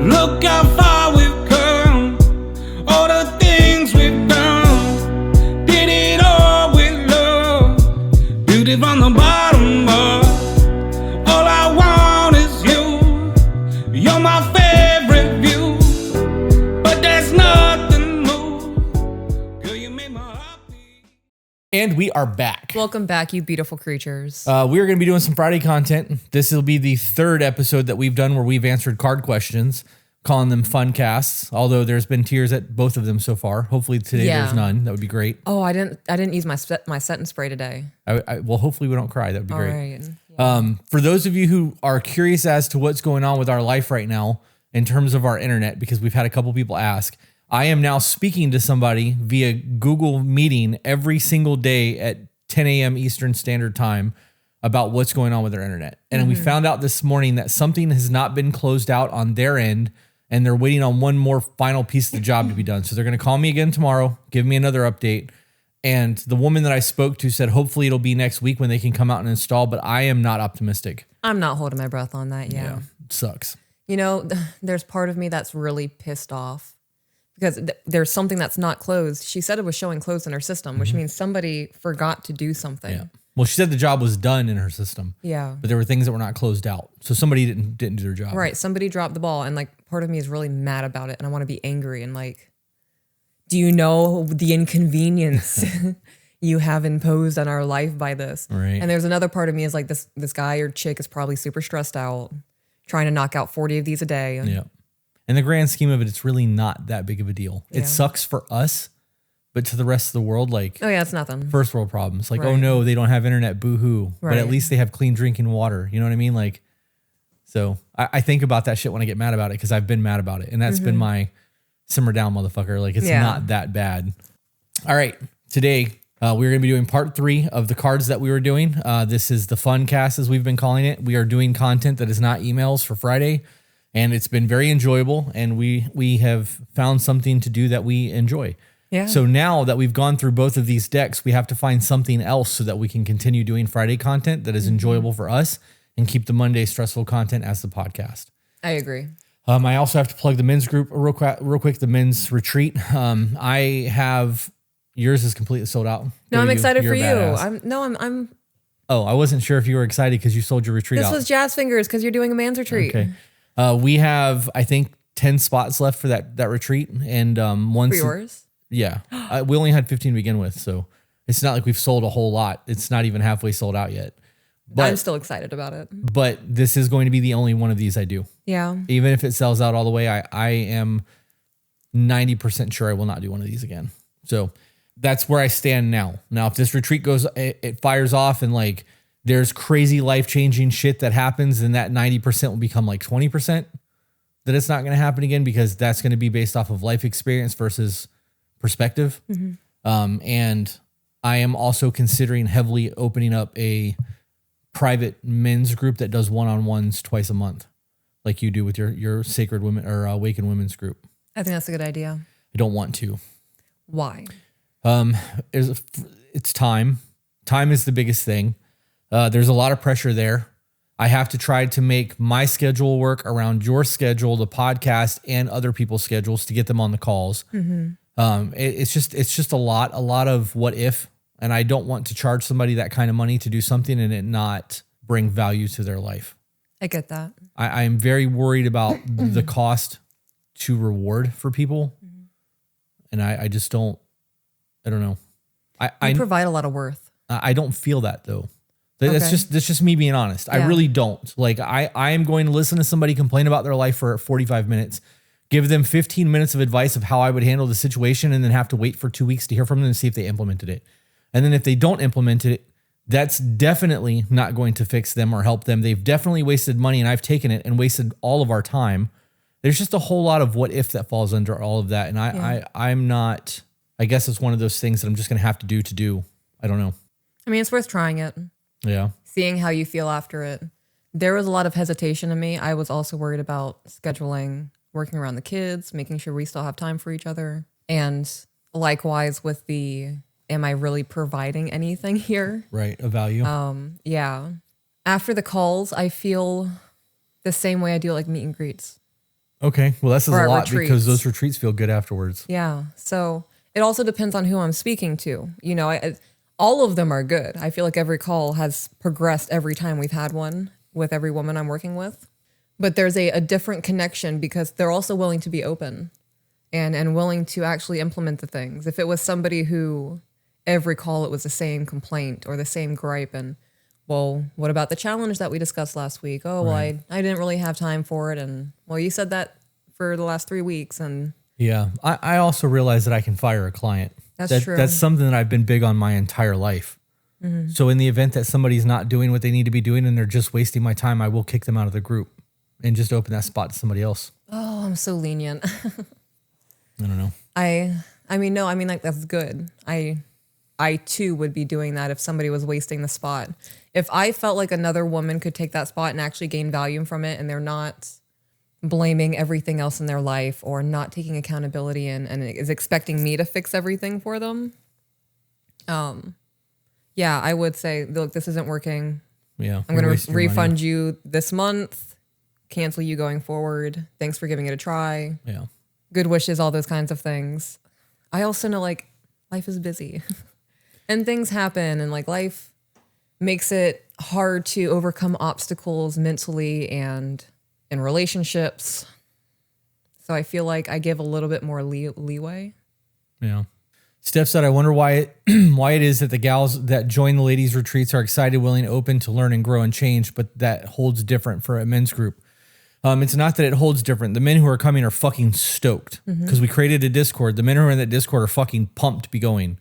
Look how far we've come, all the things we've done. Did it all with love, beauty from the bottom up. All I want is you, you're my favorite view. But there's nothing more, girl, you make my heart beat. And we are back. Welcome back, you beautiful creatures. We are going to be doing some Friday content. This will be the third episode that we've done where we've answered card questions, calling them FunCasts. Although there's been tears at both of them so far. Hopefully today there's none. That would be great. Oh, I didn't use my setting spray today. Well, hopefully we don't cry. That would be All great. right. Yeah. For those of you who are curious as to what's going on with our life right now in terms of our internet, because we've had a couple people ask, I am now speaking to somebody via Google Meeting every single day at 10 a.m. Eastern Standard Time about what's going on with their internet. And we found out this morning that something has not been closed out on their end, and they're waiting on one more final piece of the job to be done. So they're going to call me again tomorrow, give me another update. And the woman that I spoke to said hopefully it'll be next week when they can come out and install, but I am not optimistic. I'm not holding my breath on that. Yeah. It sucks. You know, there's part of me that's really pissed off because there's something that's not closed. She said it was showing closed in her system, which means somebody forgot to do something. Yeah. Well, she said the job was done in her system. Yeah. But there were things that were not closed out. So somebody didn't do their job. Right. Somebody dropped the ball, and like part of me is really mad about it, and I want to be angry and like, do you know the inconvenience you have imposed on our life by this? Right. And there's another part of me is like this guy or chick is probably super stressed out, trying to knock out 40 of these a day. Yeah. In the grand scheme of it, it's really not that big of a deal. Yeah. It sucks for us, but to the rest of the world, like Oh yeah, it's nothing. first world problems. Like, Right. oh no, they don't have internet, boo-hoo. But at Right. least they have clean drinking water. You know what I mean? Like, so I think about that shit when I get mad about it because I've been mad about it. And that's been my simmer down, motherfucker. Like, it's Yeah. not that bad. All right. Today, we're going to be doing part 3 of the cards that we were doing. This is the FunCast, as we've been calling it. We are doing content that is not emails for Friday. And it's been very enjoyable. And we have found something to do that we enjoy. Yeah. So now that we've gone through both of these decks, we have to find something else so that we can continue doing Friday content that is enjoyable for us and keep the Monday stressful content as the podcast. I agree. I also have to plug the men's group real quick, the men's retreat. I have, yours is completely sold out. No, I'm excited You're for you. badass. I'm Oh, I wasn't sure if you were excited because you sold your retreat This out. was Jazz Fingers because you're doing a man's retreat. Okay. We have, I think, 10 spots left for that retreat. And once For yours? Yeah. We only had 15 to begin with, so it's not like we've sold a whole lot. It's not even halfway sold out yet. But, I'm still excited about it. but this is going to be the only one of these I do. Yeah. Even if it sells out all the way, I am 90% sure I will not do one of these again. So that's where I stand now. Now, if this retreat goes, it fires off and like there's crazy life-changing shit that happens, then that 90% will become like 20% that it's not going to happen again because that's going to be based off of life experience versus perspective. And I am also considering heavily opening up a private men's group that does one-on-ones twice a month, like you do with your Sacred Women or Awakened Women's group. I think that's a good idea. I don't want to. Why? It's time. Time is the biggest thing. There's a lot of pressure there. I have to try to make my schedule work around your schedule, the podcast, and other people's schedules to get them on the calls. It's just a lot of what if, and I don't want to charge somebody that kind of money to do something and it not bring value to their life. I get that. I am very worried about the cost to reward for people. And I just don't know. I provide a lot of worth. I don't feel that though. That's Okay. just me being honest. I Yeah. really don't. Like I am going to listen to somebody complain about their life for 45 minutes, give them 15 minutes of advice of how I would handle the situation, and then have to wait for 2 weeks to hear from them and see if they implemented it. And then if they don't implement it, that's definitely not going to fix them or help them. They've definitely wasted money, and I've taken it and wasted all of our time. There's just a whole lot of what if that falls under all of that. And I'm not, I guess it's one of those things that I'm just going to have to do. I don't know. I mean, it's worth trying it. Yeah. Seeing how you feel after it. There was a lot of hesitation in me. I was also worried about scheduling, working around the kids, making sure we still have time for each other. And likewise with the, am I really providing anything here? Right. A value. Yeah. After the calls, I feel the same way I do like meet and greets. Okay. Well, that says Or a at lot retreats. because those retreats feel good afterwards. Yeah. So it also depends on who I'm speaking to. You know, all of them are good. I feel like every call has progressed every time we've had one with every woman I'm working with. But there's a different connection because they're also willing to be open and willing to actually implement the things. If it was somebody who every call it was the same complaint or the same gripe and, well, what about the challenge that we discussed last week? Oh, well, I didn't really have time for it. And, well, you said that for the last 3 weeks. And Yeah. I also realize that I can fire a client. That's true. That's something that I've been big on my entire life. So in the event that somebody's not doing what they need to be doing and they're just wasting my time, I will kick them out of the group and just open that spot to somebody else. oh, I'm so lenient. I don't know. No, like that's good. I too would be doing that if somebody was wasting the spot. If I felt like another woman could take that spot and actually gain value from it and they're not blaming everything else in their life or not taking accountability and is expecting me to fix everything for them. Yeah, I would say, look, this isn't working. Yeah. I'm going to refund you this month, cancel you going forward. Thanks for giving it a try. Yeah. Good wishes, all those kinds of things. I also know like life is busy and things happen and like life makes it hard to overcome obstacles mentally and in relationships. So I feel like I give a little bit more leeway. Yeah. Steph said, I wonder why it is that the gals that join the ladies' retreats are excited, willing, open to learn and grow and change, but that holds different for a men's group. It's not that it holds different. The men who are coming are fucking stoked because we created a Discord. The men who are in that Discord are fucking pumped to be going.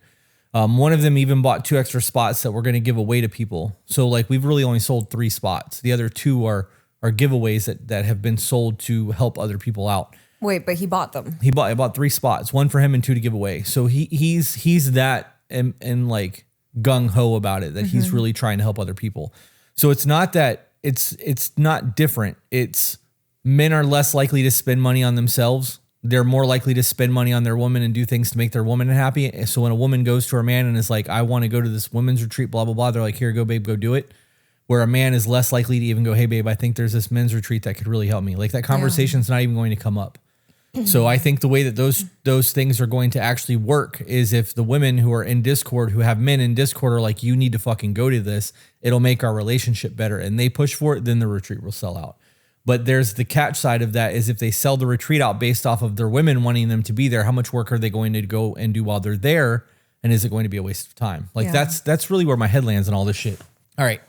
One of them even bought 2 extra spots that we're going to give away to people. So like we've really only sold 3 spots. The other 2 are giveaways that have been sold to help other people out. Wait, but he bought them. I bought 3 spots, 1 for him and 2 to give away. So he's that and like gung ho about it, that he's really trying to help other people. So it's not that it's not different. It's men are less likely to spend money on themselves. They're more likely to spend money on their woman and do things to make their woman happy. So when a woman goes to her man and is like, I want to go to this women's retreat, blah, blah, blah. They're like, here, go, babe, go do it. Where a man is less likely to even go, hey, babe, I think there's this men's retreat that could really help me. Like that conversation's not even going to come up. So I think the way that those things are going to actually work is if the women who are in Discord, who have men in Discord are like, you need to fucking go to this, it'll make our relationship better. And they push for it, then the retreat will sell out. But there's the catch side of that is if they sell the retreat out based off of their women wanting them to be there, how much work are they going to go and do while they're there? And is it going to be a waste of time? Like that's really where my head lands on all this shit. All right,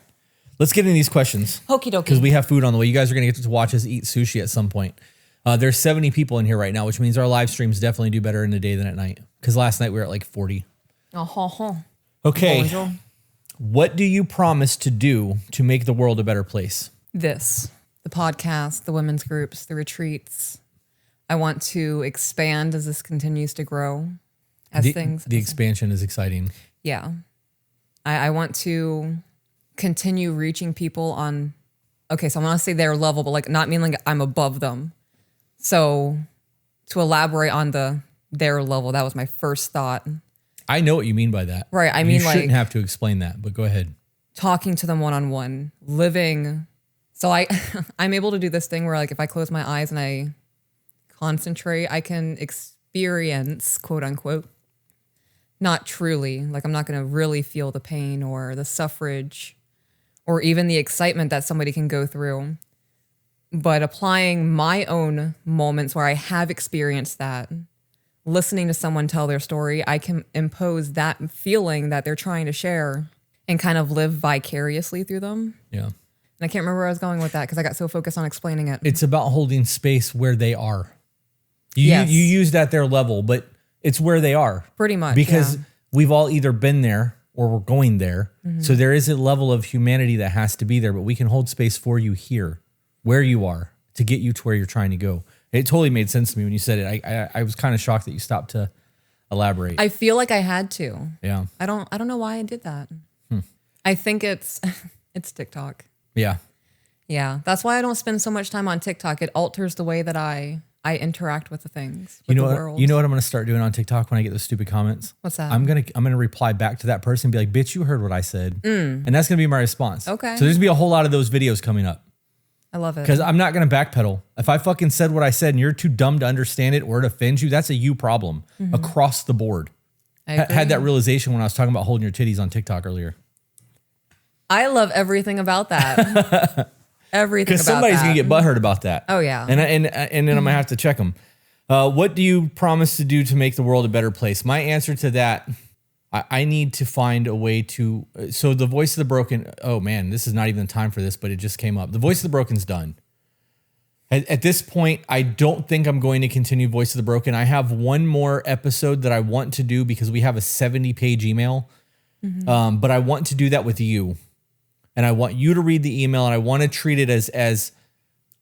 let's get into these questions. Okie dokie. Because we have food on the way. You guys are going to get to watch us eat sushi at some point. There's 70 people in here right now, which means our live streams definitely do better in the day than at night. Because last night we were at like 40. Okay. Bonjour. What do you promise to do to make the world a better place? The podcast, the women's groups, the retreats. I want to expand as this continues to grow. The expansion is exciting. Yeah. I want to continue reaching people on, okay, so I'm going to say their level, but like not mean like I'm above them. So to elaborate on their level, that was my first thought. I know what you mean by that. Right. I mean, you shouldn't have to explain that, but go ahead. Talking to them one-on-one, living. So I'm able to do this thing where like if I close my eyes and I concentrate, I can experience, quote unquote, not truly, like I'm not going to really feel the pain or the suffrage or even the excitement that somebody can go through. But applying my own moments where I have experienced that, listening to someone tell their story, I can impose that feeling that they're trying to share and kind of live vicariously through them. Yeah. And I can't remember where I was going with that because I got so focused on explaining it. It's about holding space where they are. You Yes. use that their level, but it's where they are. Pretty much, Because yeah. we've all either been there or we're going there. So there is a level of humanity that has to be there, but we can hold space for you here, where you are, to get you to where you're trying to go. It totally made sense to me when you said it. I was kind of shocked that you stopped to elaborate. I feel like I had to. Yeah. I don't know why I did that. I think it's TikTok. Yeah. Yeah. That's why I don't spend so much time on TikTok. It alters the way that I interact with the things, with the world. You know what I'm going to start doing on TikTok when I get those stupid comments? What's that? I'm gonna reply back to that person and be like, bitch, you heard what I said. And that's going to be my response. Okay. So there's going to be a whole lot of those videos coming up. I love it. Because I'm not going to backpedal. If I fucking said what I said and you're too dumb to understand it or it offends you, that's a you problem across the board. I agree. Had that realization when I was talking about holding your titties on TikTok earlier. I love everything about that. Everything about that. Because somebody's going to get butthurt about that. Oh, yeah. And then I'm going to have to check them. What do you promise to do to make the world a better place? My answer to that, I need to find a way to... So the Voice of the Broken... Oh, man, this is not even the time for this, but it just came up. The Voice of the Broken's done. At this point, I don't think I'm going to continue Voice of the Broken. I have one more episode that I want to do because we have a 70-page email. But I want to do that with you. And I want you to read the email, and I want to treat it as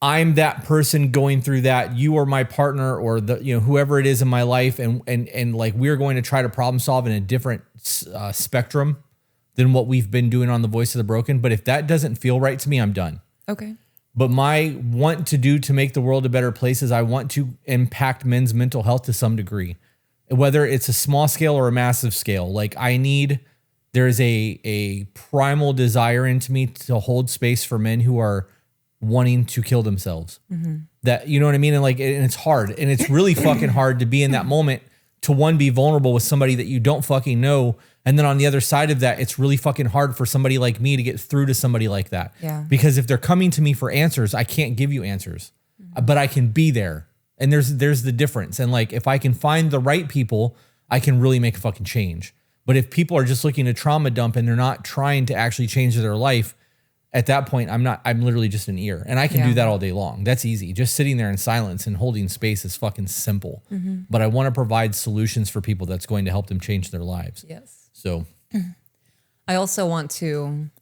I'm that person going through that. You are my partner, or whoever it is in my life, and like we're going to try to problem solve in a different spectrum than what we've been doing on the Voice of the Broken. But if that doesn't feel right to me, I'm done. Okay. But my want to do to make the world a better place is I want to impact men's mental health to some degree, whether it's a small scale or a massive scale. Like there's a primal desire into me to hold space for men who are wanting to kill themselves. That, you know what I mean? And it's hard, and it's really fucking hard to be in that moment to be vulnerable with somebody that you don't fucking know. And then on the other side of that, it's really fucking hard for somebody like me to get through to somebody like that. Yeah. Because if they're coming to me for answers, I can't give you answers, but I can be there. And there's the difference. And like, if I can find the right people, I can really make a fucking change. But if people are just looking to trauma dump and they're not trying to actually change their life, at that point, I'm literally just an ear. And I can do that all day long. That's easy. Just sitting there in silence and holding space is fucking simple. But I want to provide solutions for people that's going to help them change their lives. Yes. So I also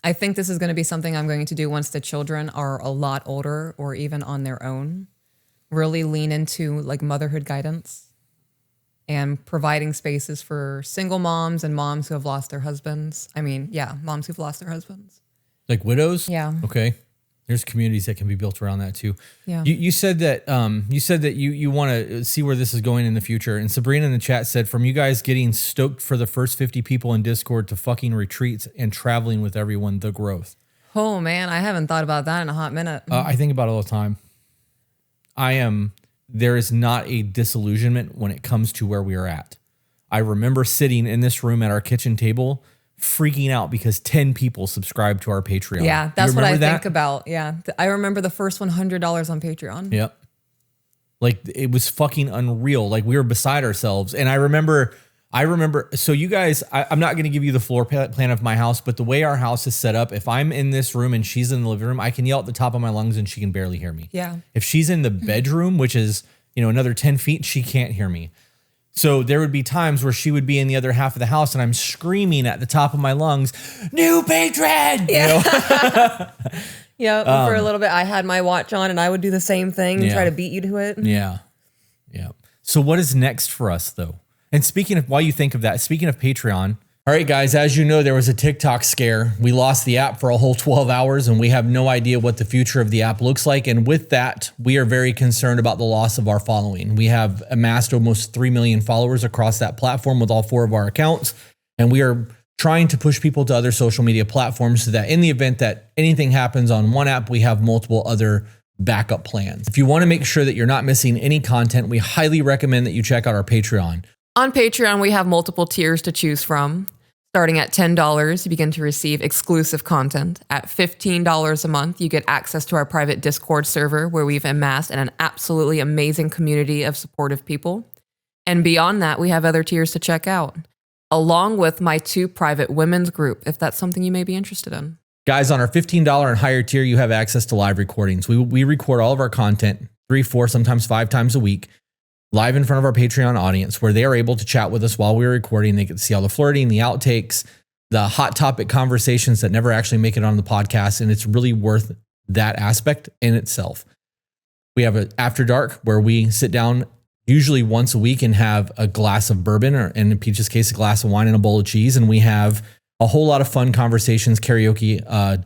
I think this is going to be something I'm going to do once the children are a lot older or even on their own. Really lean into like motherhood guidance and providing spaces for single moms and moms who have lost their husbands. Moms who've lost their husbands. Like widows? Yeah. Okay. There's communities that can be built around that too. Yeah. You said that you want to see where this is going in the future. And Sabrina in the chat said, from you guys getting stoked for the first 50 people in Discord to fucking retreats and traveling with everyone, the growth. Oh man, I haven't thought about that in a hot minute. I think about it all the time. There is not a disillusionment when it comes to where we are at. I remember sitting in this room at our kitchen table freaking out because 10 people subscribed to our Patreon. Yeah, that's what I think about. Yeah. I remember the first $100 on Patreon. Yep. Like it was fucking unreal. Like we were beside ourselves. And I remember, so you guys, I'm not going to give you the floor plan of my house, but the way our house is set up, if I'm in this room and she's in the living room, I can yell at the top of my lungs and she can barely hear me. Yeah. If she's in the bedroom, which is, another 10 feet, she can't hear me. So there would be times where she would be in the other half of the house and I'm screaming at the top of my lungs, new patron! Yeah. Yeah. For a little bit, I had my watch on and I would do the same thing and try to beat you to it. Yeah. Yeah. So what is next for us though? And while you think of that, speaking of Patreon, all right, guys, as you know, there was a TikTok scare. We lost the app for a whole 12 hours and we have no idea what the future of the app looks like. And with that, we are very concerned about the loss of our following. We have amassed almost 3 million followers across that platform with all 4 of our accounts. And we are trying to push people to other social media platforms so that in the event that anything happens on one app, we have multiple other backup plans. If you want to make sure that you're not missing any content, we highly recommend that you check out our Patreon. On Patreon, we have multiple tiers to choose from. Starting at $10, you begin to receive exclusive content. At $15 a month, you get access to our private Discord server where we've amassed an absolutely amazing community of supportive people. And beyond that, we have other tiers to check out, along with my 2 private women's group, if that's something you may be interested in. Guys, on our $15 and higher tier, you have access to live recordings. We record all of our content 3, 4, sometimes 5 times a week, live in front of our Patreon audience, where they are able to chat with us while we're recording. They get to see all the flirting, the outtakes, the hot topic conversations that never actually make it on the podcast. And it's really worth that aspect in itself. We have an After Dark where we sit down usually once a week and have a glass of bourbon, or in Peach's case, a glass of wine and a bowl of cheese. And we have a whole lot of fun conversations, karaoke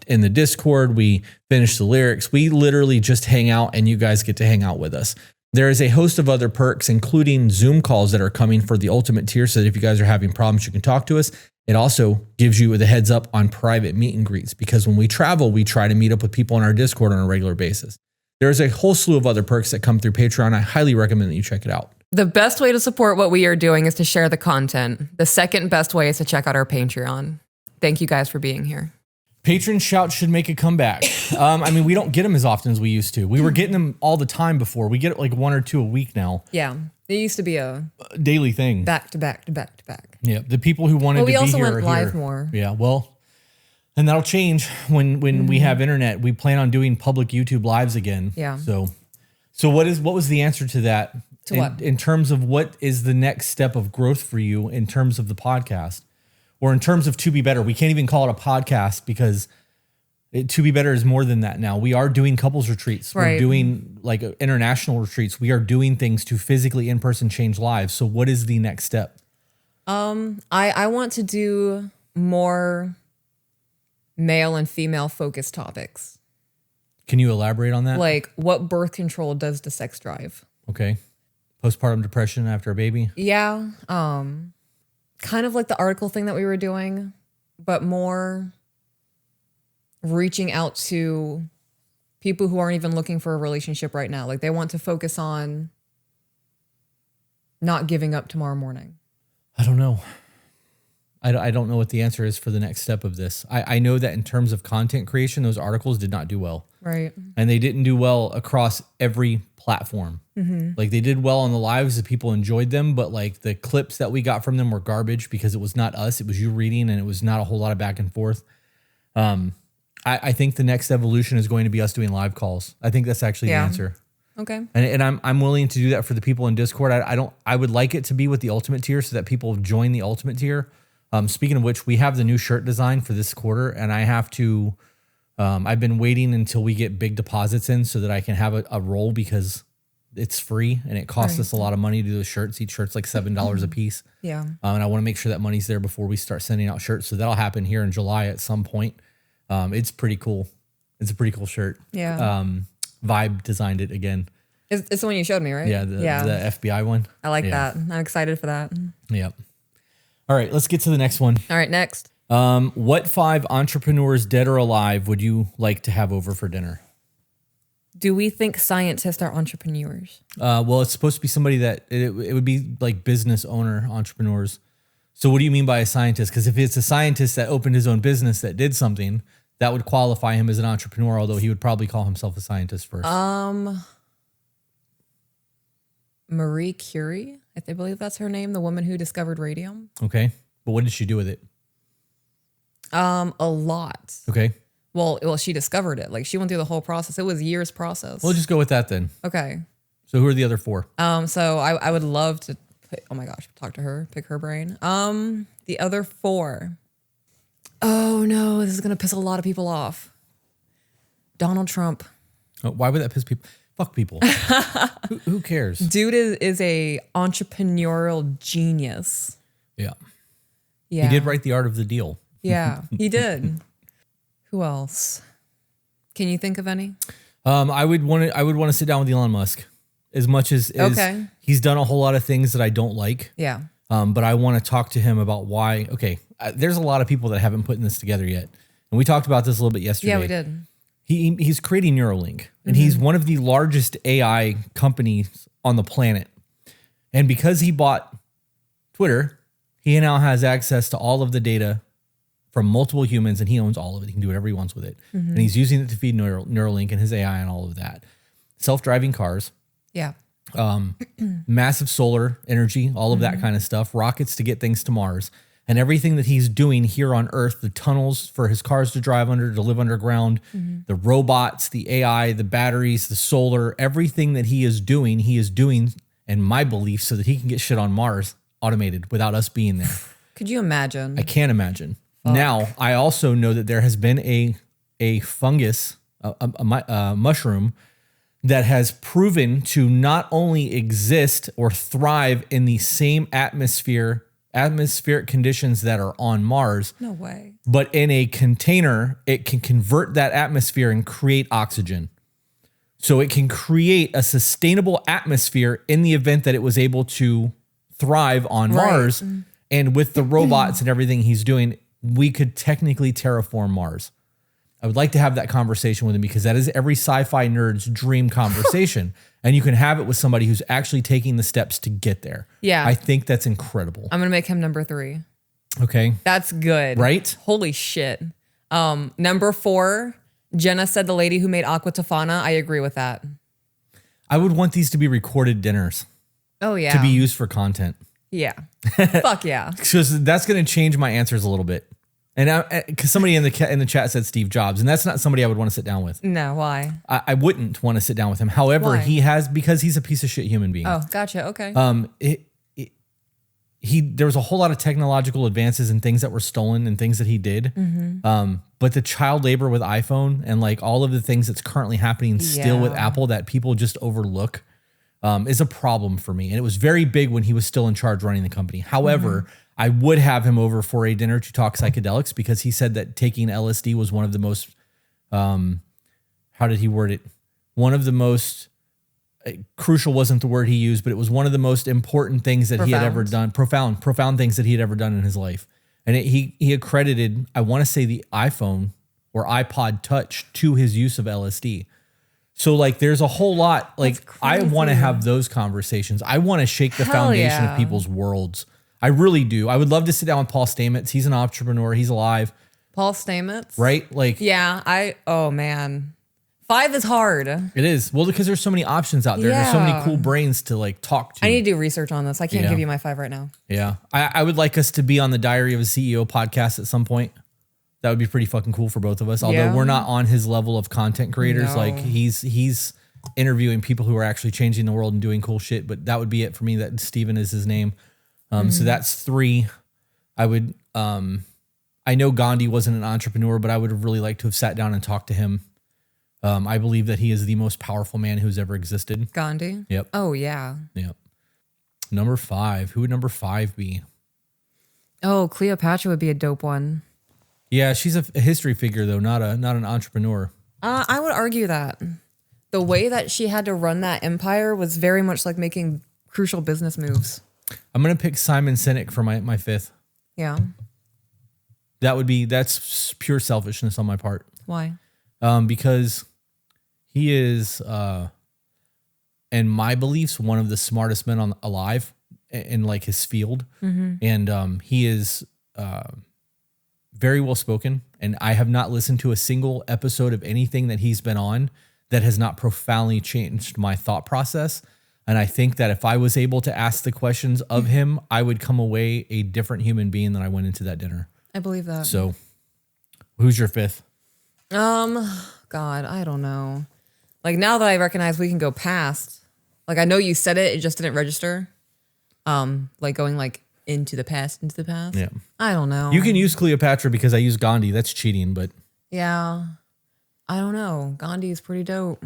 in the Discord. We finish the lyrics. We literally just hang out and you guys get to hang out with us. There is a host of other perks, including Zoom calls that are coming for the ultimate tier. So that if you guys are having problems, you can talk to us. It also gives you the heads up on private meet and greets, because when we travel, we try to meet up with people on our Discord on a regular basis. There's a whole slew of other perks that come through Patreon. I highly recommend that you check it out. The best way to support what we are doing is to share the content. The second best way is to check out our Patreon. Thank you guys for being here. Patron shouts should make a comeback. I mean, we don't get them as often as we used to. We were getting them all the time before. We get like 1 or 2 a week now. Yeah. It used to be a daily thing. back to back to back to back. Yeah. The people who wanted to be here. We also went are live here. more. Yeah. Well, and that'll change when we have internet. We plan on doing public YouTube lives again. Yeah. So what was the answer to that? In terms of what is the next step of growth for you in terms of the podcast, or in terms of To Be Better? We can't even call it a podcast because To Be Better is more than that now. We are doing couples retreats. Right. We're doing like international retreats. We are doing things to physically in-person change lives. So what is the next step? I want to do more male and female focused topics. Can you elaborate on that? Like what birth control does to sex drive. Okay. Postpartum depression after a baby? Yeah. Kind of like the article thing that we were doing, but more reaching out to people who aren't even looking for a relationship right now. Like they want to focus on not giving up tomorrow morning. I don't know. I don't know what the answer is for the next step of this. I know that in terms of content creation, those articles did not do well. Right. And they didn't do well across every platform. Like they did well on the lives that people enjoyed them, but like the clips that we got from them were garbage because it was not us. It was you reading, and it was not a whole lot of back and forth. I think the next evolution is going to be us doing live calls. I think that's actually the answer. Okay. And I'm willing to do that for the people in Discord. I would like it to be with the ultimate tier so that people join the ultimate tier. Speaking of which, we have the new shirt design for this quarter, and I have to, I've been waiting until we get big deposits in so that I can have a roll, because it's free and it costs us a lot of money to do those shirts. Each shirt's like $7 a piece. Yeah. And I want to make sure that money's there before we start sending out shirts. So that'll happen here in July at some point. It's pretty cool. It's a pretty cool shirt. Yeah. Vibe designed it again. It's the one you showed me, right? Yeah. The FBI one. I like that. I'm excited for that. Yep. All right, let's get to the next one. All right, next. What 5 entrepreneurs, dead or alive, would you like to have over for dinner? Do we think scientists are entrepreneurs? Well, it's supposed to be somebody that it would be like business owner entrepreneurs. So what do you mean by a scientist? Because if it's a scientist that opened his own business that did something, that would qualify him as an entrepreneur, although he would probably call himself a scientist first. Marie Curie, I believe that's her name, the woman who discovered radium. Okay. But what did she do with it? A lot. Okay. Well, she discovered it. Like she went through the whole process. It was years process. We'll just go with that then. Okay. So who are the other 4? So I would love to talk to her, pick her brain. The other 4. Oh no, this is gonna piss a lot of people off. Donald Trump. Oh, why would that piss people? Fuck people. Who cares? Dude is a entrepreneurial genius. Yeah. Yeah. He did write The Art of the Deal. Yeah, he did. Who else? Can you think of any? I would want to sit down with Elon Musk, as much as he's done a whole lot of things that I don't like. Yeah. But I want to talk to him about why. Okay, there's a lot of people that haven't put this together yet, and we talked about this a little bit yesterday. Yeah, we did. He's creating Neuralink, and he's one of the largest AI companies on the planet. And because he bought Twitter, he now has access to all of the data from multiple humans, and he owns all of it. He can do whatever he wants with it. And he's using it to feed Neuralink and his AI and all of that. Self-driving cars. Yeah. Massive solar energy, all of that kind of stuff, rockets to get things to Mars, and everything that he's doing here on Earth, the tunnels for his cars to drive under, to live underground, the robots, the AI, the batteries, the solar, everything that he is doing, in my belief, so that he can get shit on Mars automated without us being there. Could you imagine? I can't imagine. Now, I also know that there has been a fungus, a mushroom, that has proven to not only exist or thrive in the same atmospheric conditions that are on Mars. No way. But in a container, it can convert that atmosphere and create oxygen. So it can create a sustainable atmosphere in the event that it was able to thrive on Mars. And with the robots and everything he's doing, we could technically terraform Mars. I would like to have that conversation with him because that is every sci-fi nerd's dream conversation. And you can have it with somebody who's actually taking the steps to get there. Yeah. I think that's incredible. I'm going to make him number 3. Okay. That's good. Right? Holy shit. Number 4, Jenna said the lady who made Aqua Tofana. I agree with that. I would want these to be recorded dinners Oh, yeah. to be used for content. Yeah. Fuck yeah. Because that's going to change my answers a little bit. And because somebody in the chat said Steve Jobs, and that's not somebody I would want to sit down with. No, why? I wouldn't want to sit down with him. However, Why? because he's a piece of shit human being. Oh, gotcha. Okay. There was a whole lot of technological advances and things that were stolen and things that he did. But the child labor with iPhone and like all of the things that's currently happening still with Yeah. Apple that people just overlook is a problem for me. And it was very big when he was still in charge running the company. However, I would have him over for a dinner to talk psychedelics because he said that taking LSD was one of the most, how did he word it? One of the most crucial wasn't the word he used, but it was one of the most important things that he had ever done. Profound things that he had ever done in his life. And he accredited, I want to say the iPhone or iPod Touch to his use of LSD. So like there's a whole lot, like I want to have those conversations. I want to shake the foundation of people's worlds. I really do. I would love to sit down with Paul Stamets. He's an entrepreneur. He's alive. Paul Stamets? Right? Like, yeah, oh man. 5 is hard. It is. Well, because there's so many options out there. There's so many cool brains to like talk to. I need to do research on this. I can't give you my 5 right now. Yeah. I would like us to be on the Diary of a CEO podcast at some point. That would be pretty fucking cool for both of us. Although we're not on his level of content creators. No. Like he's interviewing people who are actually changing the world and doing cool shit. But that would be it for me. That Steven is his name. So that's 3. I would, I know Gandhi wasn't an entrepreneur, but I would have really liked to have sat down and talked to him. I believe that he is the most powerful man who's ever existed. Gandhi? Yep. Oh, yeah. Yep. Number 5. Who would number 5 be? Oh, Cleopatra would be a dope one. Yeah, she's a history figure though, not an entrepreneur. I would argue that the way that she had to run that empire was very much like making crucial business moves. I'm gonna pick Simon Sinek for my 5th. Yeah. That's pure selfishness on my part. Why? Because he is, in my beliefs, one of the smartest men alive in like his field, and he is very well spoken. And I have not listened to a single episode of anything that he's been on that has not profoundly changed my thought process. And I think that if I was able to ask the questions of him, I would come away a different human being than I went into that dinner. I believe that. So, who's your 5th? God, I don't know. Like now that I recognize we can go past, like I know you said it just didn't register. Like going like into the past. Yeah. I don't know. You can use Cleopatra because I use Gandhi. That's cheating, but Yeah. I don't know. Gandhi is pretty dope.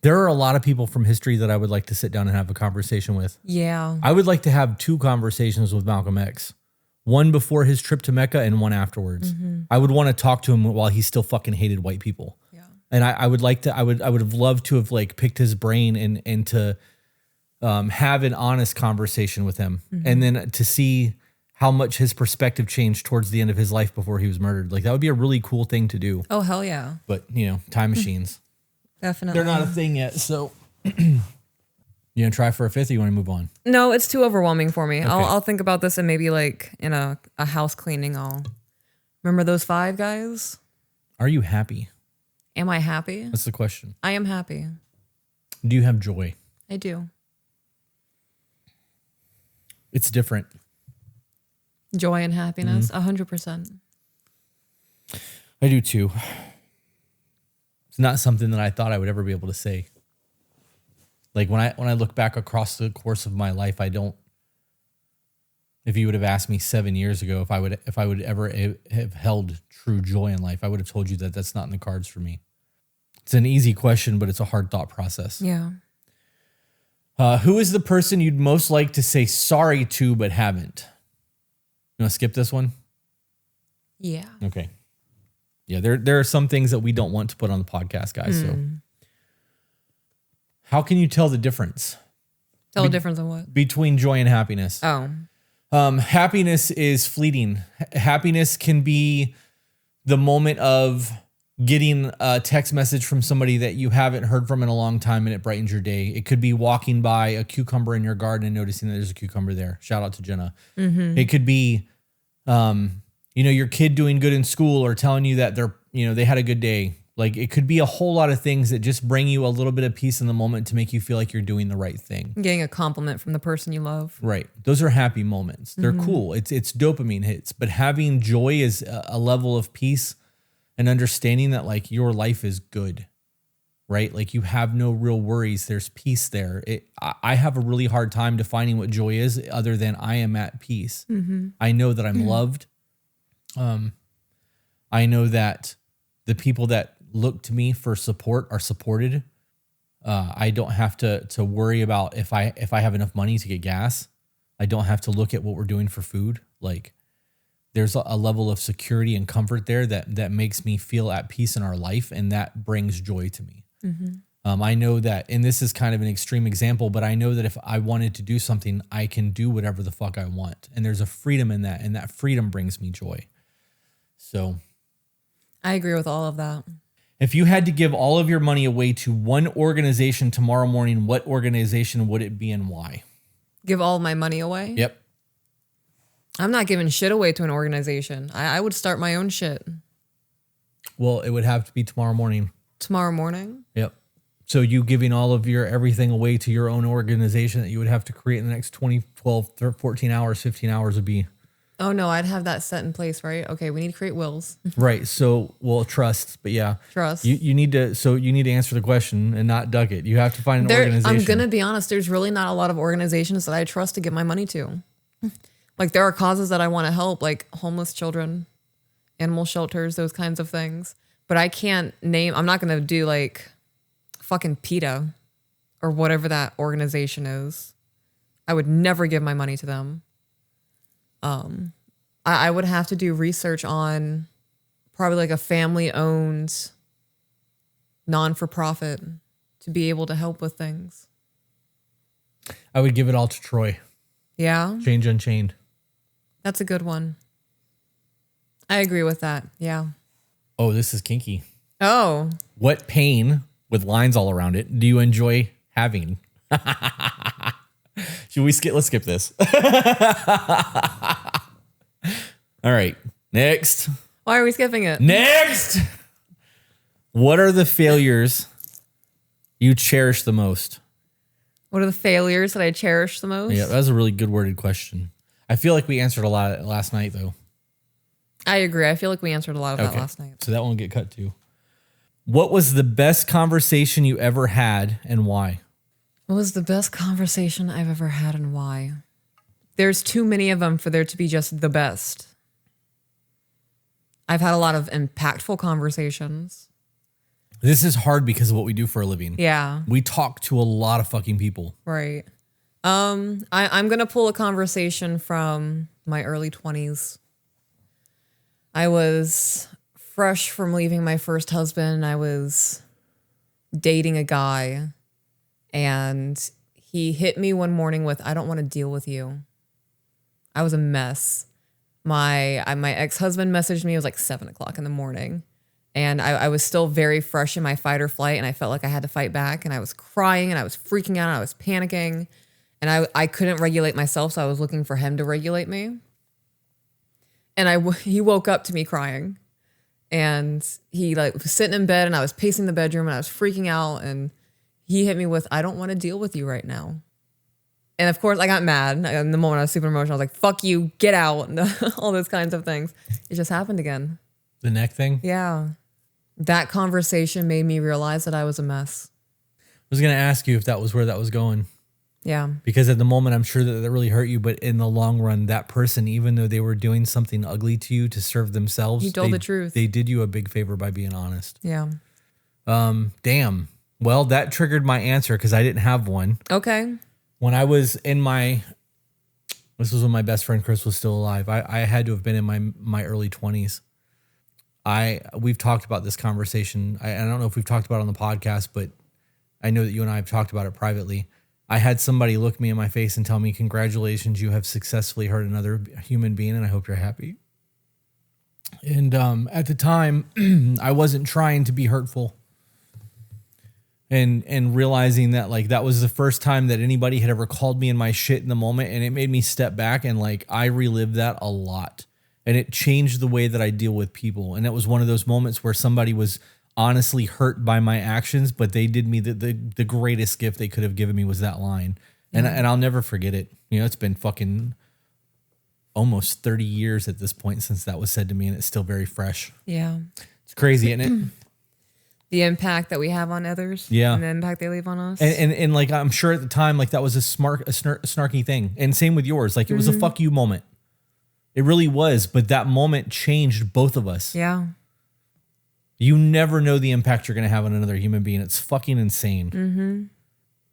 there are a lot of people from history that I would like to sit down and have a conversation with. Yeah. I would like to have 2 conversations with Malcolm X. One before his trip to Mecca and one afterwards. I would want to talk to him while he still fucking hated white people. Yeah. And I would like to, I would have loved to have like picked his brain and to have an honest conversation with him. And then to see how much his perspective changed towards the end of his life before he was murdered. Like that would be a really cool thing to do. Oh, hell yeah. But you know, time machines, Definitely. they're not a thing yet. So you gonna try for a 5th or you want to move on? No, it's too overwhelming for me. Okay. I'll think about this and maybe like in a house cleaning, I'll remember those 5 guys. Are you happy? Am I happy? That's the question. I am happy. Do you have joy? I do. It's different. Joy and happiness, 100%. I do too. It's not something that I thought I would ever be able to say. Like when I look back across the course of my life, I don't. If you would have asked me 7 years ago if I would ever have held true joy in life, I would have told you that that's not in the cards for me. It's an easy question, but it's a hard thought process. Yeah. Who is the person you'd most like to say sorry to but haven't? You want to skip this one? Yeah. Okay. Yeah, there are some things that we don't want to put on the podcast, guys. So how can you tell the difference Tell the difference in what? between joy and happiness? Oh. Happiness is fleeting. Happiness can be the moment of getting a text message from somebody that you haven't heard from in a long time and it brightens your day. It could be walking by a cucumber in your garden and noticing that there's a cucumber there. Shout out to Jenna. It could be, your kid doing good in school or telling you that they had a good day. Like it could be a whole lot of things that just bring you a little bit of peace in the moment to make you feel like you're doing the right thing. Getting a compliment from the person you love. Right. Those are happy moments. They're cool. It's dopamine hits, but having joy is a level of peace and understanding that like your life is good, right? Like you have no real worries. There's peace there. I have a really hard time defining what joy is other than I am at peace. I know that I'm loved. I know that the people that look to me for support are supported. I don't have to worry about if I have enough money to get gas. I don't have to look at what we're doing for food. Like there's a level of security and comfort there that makes me feel at peace in our life. And that brings joy to me. I know that, and this is kind of an extreme example, but I know that if I wanted to do something, I can do whatever the fuck I want. And there's a freedom in that. And that freedom brings me joy. So I agree with all of that. If you had to give all of your money away to one organization tomorrow morning, what organization would it be and why? Give all my money away? Yep. I'm not giving shit away to an organization. I would start my own shit. Well, it would have to be tomorrow morning. Tomorrow morning? Yep. So you giving all of your everything away to your own organization that you would have to create in the next 20, 12, 14 hours, 15 hours would be... Oh, no, I'd have that set in place, right? Okay, we need to create wills. Right. So, well, trust, but yeah. Trust. You need to answer the question and not duck it. You have to find an organization. I'm going to be honest, there's really not a lot of organizations that I trust to give my money to. Like there are causes that I want to help, like homeless children, animal shelters, those kinds of things. But I can't name, I'm not going to do like fucking PETA or whatever that organization is. I would never give my money to them. I would have to do research on probably like a family-owned non-for-profit to be able to help with things. I would give it all to Troy. Yeah? Change Unchained. That's a good one. I agree with that. Yeah. Oh, this is kinky. Oh. What pain with lines all around it do you enjoy having? Should we skip? Let's skip this. All right. Next. Why are we skipping it? Next. What are the failures you cherish the most? What are the failures that I cherish the most? Yeah, that was a really good worded question. I feel like we answered a lot last night, though. I agree. I feel like we answered a lot of that last night. So that won't get cut too. What was the best conversation you ever had and why? What was the best conversation I've ever had and why? There's too many of them for there to be just the best. I've had a lot of impactful conversations. This is hard because of what we do for a living. Yeah. We talk to a lot of fucking people. Right. I'm going to pull a conversation from my early 20s. I was fresh from leaving my first husband. I was dating a guy. And he hit me one morning with, I don't want to deal with you. I was a mess. My ex-husband messaged me. It was like 7:00 in the morning. And I was still very fresh in my fight or flight. And I felt like I had to fight back. And I was crying and I was freaking out and I was panicking. And I couldn't regulate myself. So I was looking for him to regulate me. And he woke up to me crying. And he was sitting in bed and I was pacing the bedroom and I was freaking out. And he hit me with, I don't want to deal with you right now. And of course I got mad. In the moment I was super emotional. I was like, fuck you, get out. And all those kinds of things. It just happened again. The neck thing? Yeah. That conversation made me realize that I was a mess. I was going to ask you if that was where that was going. Yeah. Because at the moment, I'm sure that really hurt you. But in the long run, that person, even though they were doing something ugly to you to serve themselves, he told the truth. They did you a big favor by being honest. Yeah. Damn. Well, that triggered my answer because I didn't have one. Okay. When I was this was when my best friend Chris was still alive. I had to have been in my early 20s. We've talked about this conversation. I don't know if we've talked about it on the podcast, but I know that you and I have talked about it privately. I had somebody look me in my face and tell me, congratulations, you have successfully hurt another human being and I hope you're happy. And at the time, I wasn't trying to be hurtful. And realizing that like that was the first time that anybody had ever called me in my shit in the moment, and it made me step back and like I relived that a lot. And it changed the way that I deal with people. And it was one of those moments where somebody was honestly hurt by my actions, but they did me the greatest gift they could have given me was that line. And I'll never forget it. You know, it's been fucking almost 30 years at this point since that was said to me, and it's still very fresh. Yeah. It's crazy, isn't it? The impact that we have on others. Yeah. And the impact they leave on us. And like, I'm sure at the time, like that was a snarky thing. And same with yours. Like it was a fuck you moment. It really was. But that moment changed both of us. Yeah. You never know the impact you're going to have on another human being. It's fucking insane.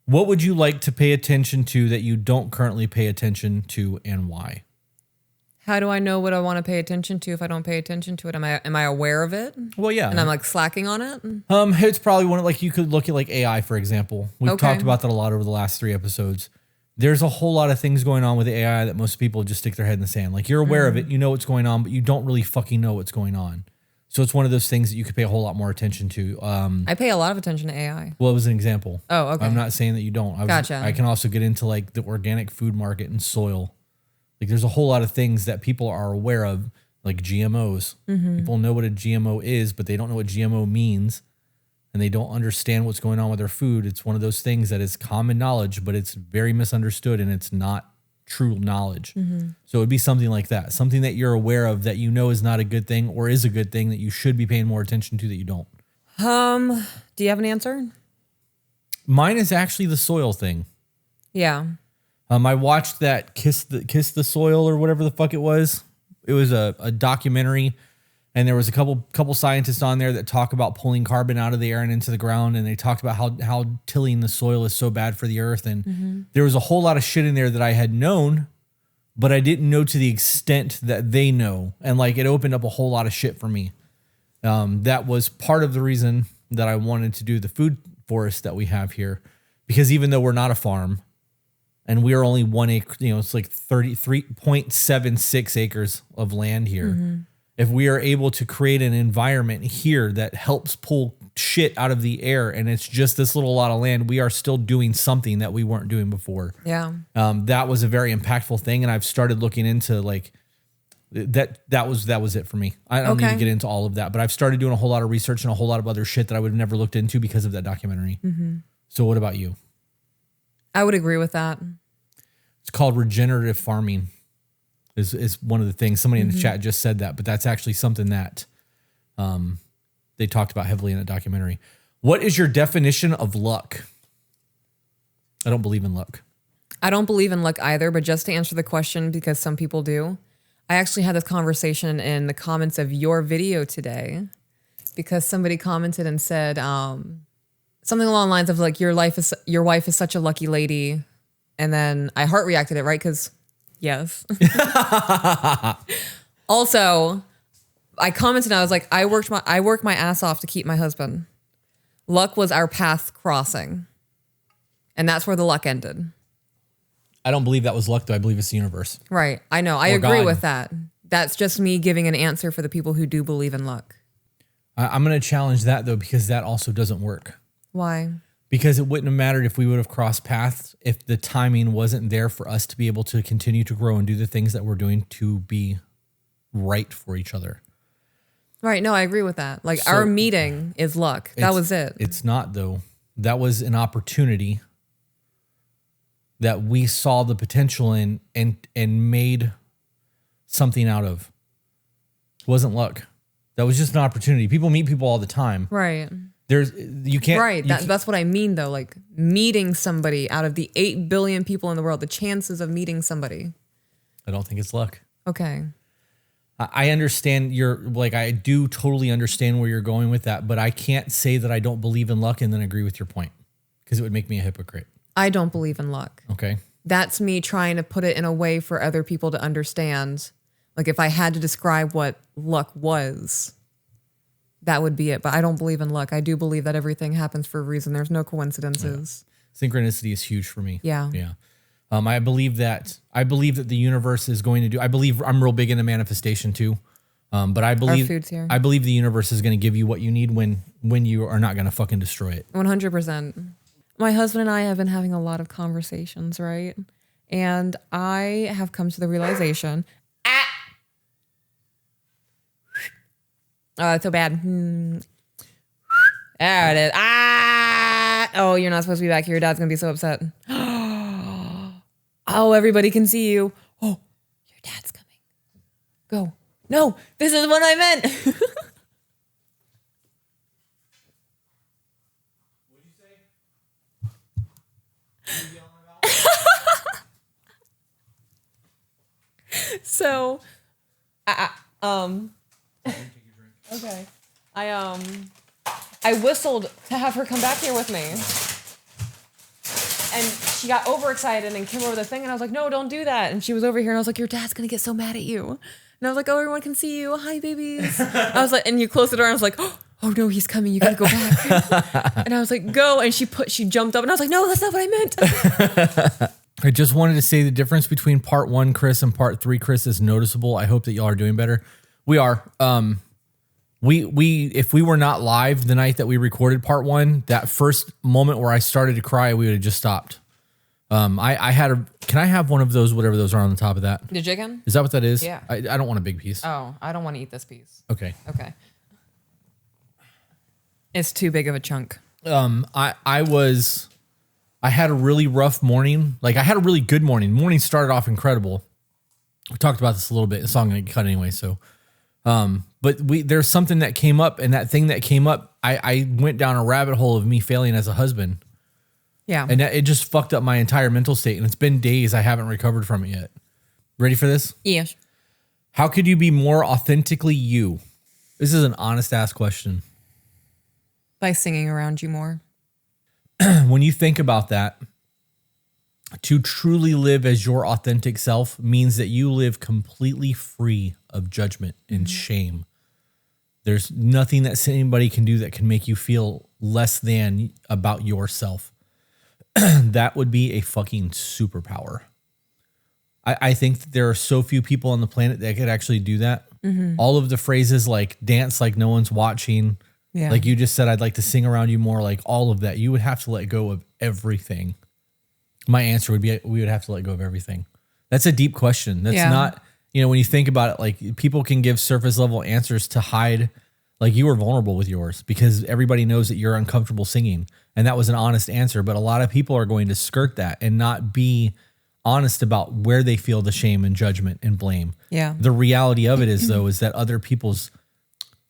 What would you like to pay attention to that you don't currently pay attention to, and why? How do I know what I want to pay attention to if I don't pay attention to it? Am I aware of it? Well, yeah. And I'm like slacking on it? It's probably one of, like, you could look at like AI, for example. We've Okay. talked about that a lot over the last 3 episodes. There's a whole lot of things going on with AI that most people just stick their head in the sand. Like, you're aware of it, you know what's going on, but you don't really fucking know what's going on. So it's one of those things that you could pay a whole lot more attention to. I pay a lot of attention to AI. Well, it was an example. Oh, okay. I'm not saying that you don't. Gotcha. I can also get into like the organic food market and soil. Like there's a whole lot of things that people are aware of, like GMOs. People know what a GMO is, but they don't know what GMO means. And they don't understand what's going on with their food. It's one of those things that is common knowledge, but it's very misunderstood and it's not true knowledge. So it would be something like that. Something that you're aware of that you know is not a good thing or is a good thing that you should be paying more attention to that you don't. Do you have an answer? Mine is actually the soil thing. Yeah. I watched that Kiss the Soil or whatever the fuck it was. It was a documentary, and there was a couple scientists on there that talk about pulling carbon out of the air and into the ground, and they talked about how tilling the soil is so bad for the earth. And there was a whole lot of shit in there that I had known, but I didn't know to the extent that they know. And like it opened up a whole lot of shit for me. That was part of the reason that I wanted to do the food forest that we have here, because even though we're not a farm, and we are only 1 acre, you know, it's like 33.76 acres of land here. If we are able to create an environment here that helps pull shit out of the air, and it's just this little lot of land, we are still doing something that we weren't doing before. Yeah. That was a very impactful thing. And I've started looking into like that was it for me. I don't need to get into all of that, but I've started doing a whole lot of research and a whole lot of other shit that I would have never looked into because of that documentary. So what about you? I would agree with that. It's called regenerative farming is one of the things. Somebody in the chat just said that, but that's actually something that they talked about heavily in that documentary. What is your definition of luck? I don't believe in luck. I don't believe in luck either, but just to answer the question, because some people do, I actually had this conversation in the comments of your video today, because somebody commented and said something along the lines of like, your wife is such a lucky lady. And then I heart reacted it, right? Because yes. Also, I commented and I was like, I worked my ass off to keep my husband. Luck was our path crossing. And that's where the luck ended. I don't believe that was luck, though. I believe it's the universe. Right. I know. I Or agree God. with that. That's just me giving an answer for the people who do believe in luck. I'm going to challenge that, though, because that also doesn't work. Why? Because it wouldn't have mattered if we would have crossed paths if the timing wasn't there for us to be able to continue to grow and do the things that we're doing to be right for each other. Right. No, I agree with that. Like So- our meeting is luck. That was it. It's not, though. That was an opportunity that we saw the potential in and made something out of. It wasn't luck. That was just an opportunity. People meet people all the time. Right. You can't. Right. That's what I mean, though. Like meeting somebody out of the 8 billion people in the world, the chances of meeting somebody. I don't think it's luck. Okay. I understand I do totally understand where you're going with that, but I can't say that I don't believe in luck and then agree with your point, because it would make me a hypocrite. I don't believe in luck. Okay. That's me trying to put it in a way for other people to understand. Like if I had to describe what luck was, that would be it. But I don't believe in luck. I do believe that everything happens for a reason. There's no coincidences. Synchronicity is huge for me. Yeah. Yeah. I believe that the universe is going to do, I believe I'm real big into manifestation too. But I believe, food's here. I believe the universe is going to give you what you need when you are not going to fucking destroy it. 100%. My husband and I have been having a lot of conversations, right? And I have come to the realization, it's so bad. There it is. Oh, you're not supposed to be back here. Dad's going to be so upset. Oh, everybody can see you. Oh, your dad's coming. Go. No, this is what I meant. What'd you say? What are you yelling about? So, okay. I whistled to have her come back here with me. And she got overexcited and came over the thing, and I was like, no, don't do that. And she was over here, and I was like, your dad's gonna get so mad at you. And I was like, oh, everyone can see you. Hi, babies. I was like, and you closed the door, and I was like, oh no, he's coming. You gotta go back. And I was like, go. And she jumped up, and I was like, no, that's not what I meant. I just wanted to say the difference between part 1, Chris, and part 3, Chris, is noticeable. I hope that y'all are doing better. We are. We if we were not live the night that we recorded part 1, that first moment where I started to cry, we would have just stopped. Can I have one of those, whatever those are on the top of that? The chicken? Is that what that is? Yeah. I don't want a big piece. Oh, I don't want to eat this piece. Okay. Okay. It's too big of a chunk. I had a really rough morning. Like I had a really good morning. Morning started off incredible. We talked about this a little bit. It's all going to cut anyway. So, but there's something that came up, and that thing that came up, I went down a rabbit hole of me failing as a husband. Yeah. And it just fucked up my entire mental state. And it's been days I haven't recovered from it yet. Ready for this? Yes. How could you be more authentically you? This is an honest ass question. By singing around you more. When you think about that, to truly live as your authentic self means that you live completely free of judgment and shame. There's nothing that anybody can do that can make you feel less than about yourself. That would be a fucking superpower. I think that there are so few people on the planet that could actually do that. Mm-hmm. All of the phrases like dance like no one's watching. Yeah. Like you just said, I'd like to sing around you more, like all of that. You would have to let go of everything. My answer would be, we would have to let go of everything. That's a deep question. That's not, when you think about it, like people can give surface level answers to hide, like you were vulnerable with yours because everybody knows that you're uncomfortable singing. And that was an honest answer. But a lot of people are going to skirt that and not be honest about where they feel the shame and judgment and blame. Yeah. The reality of it is though, is that other people's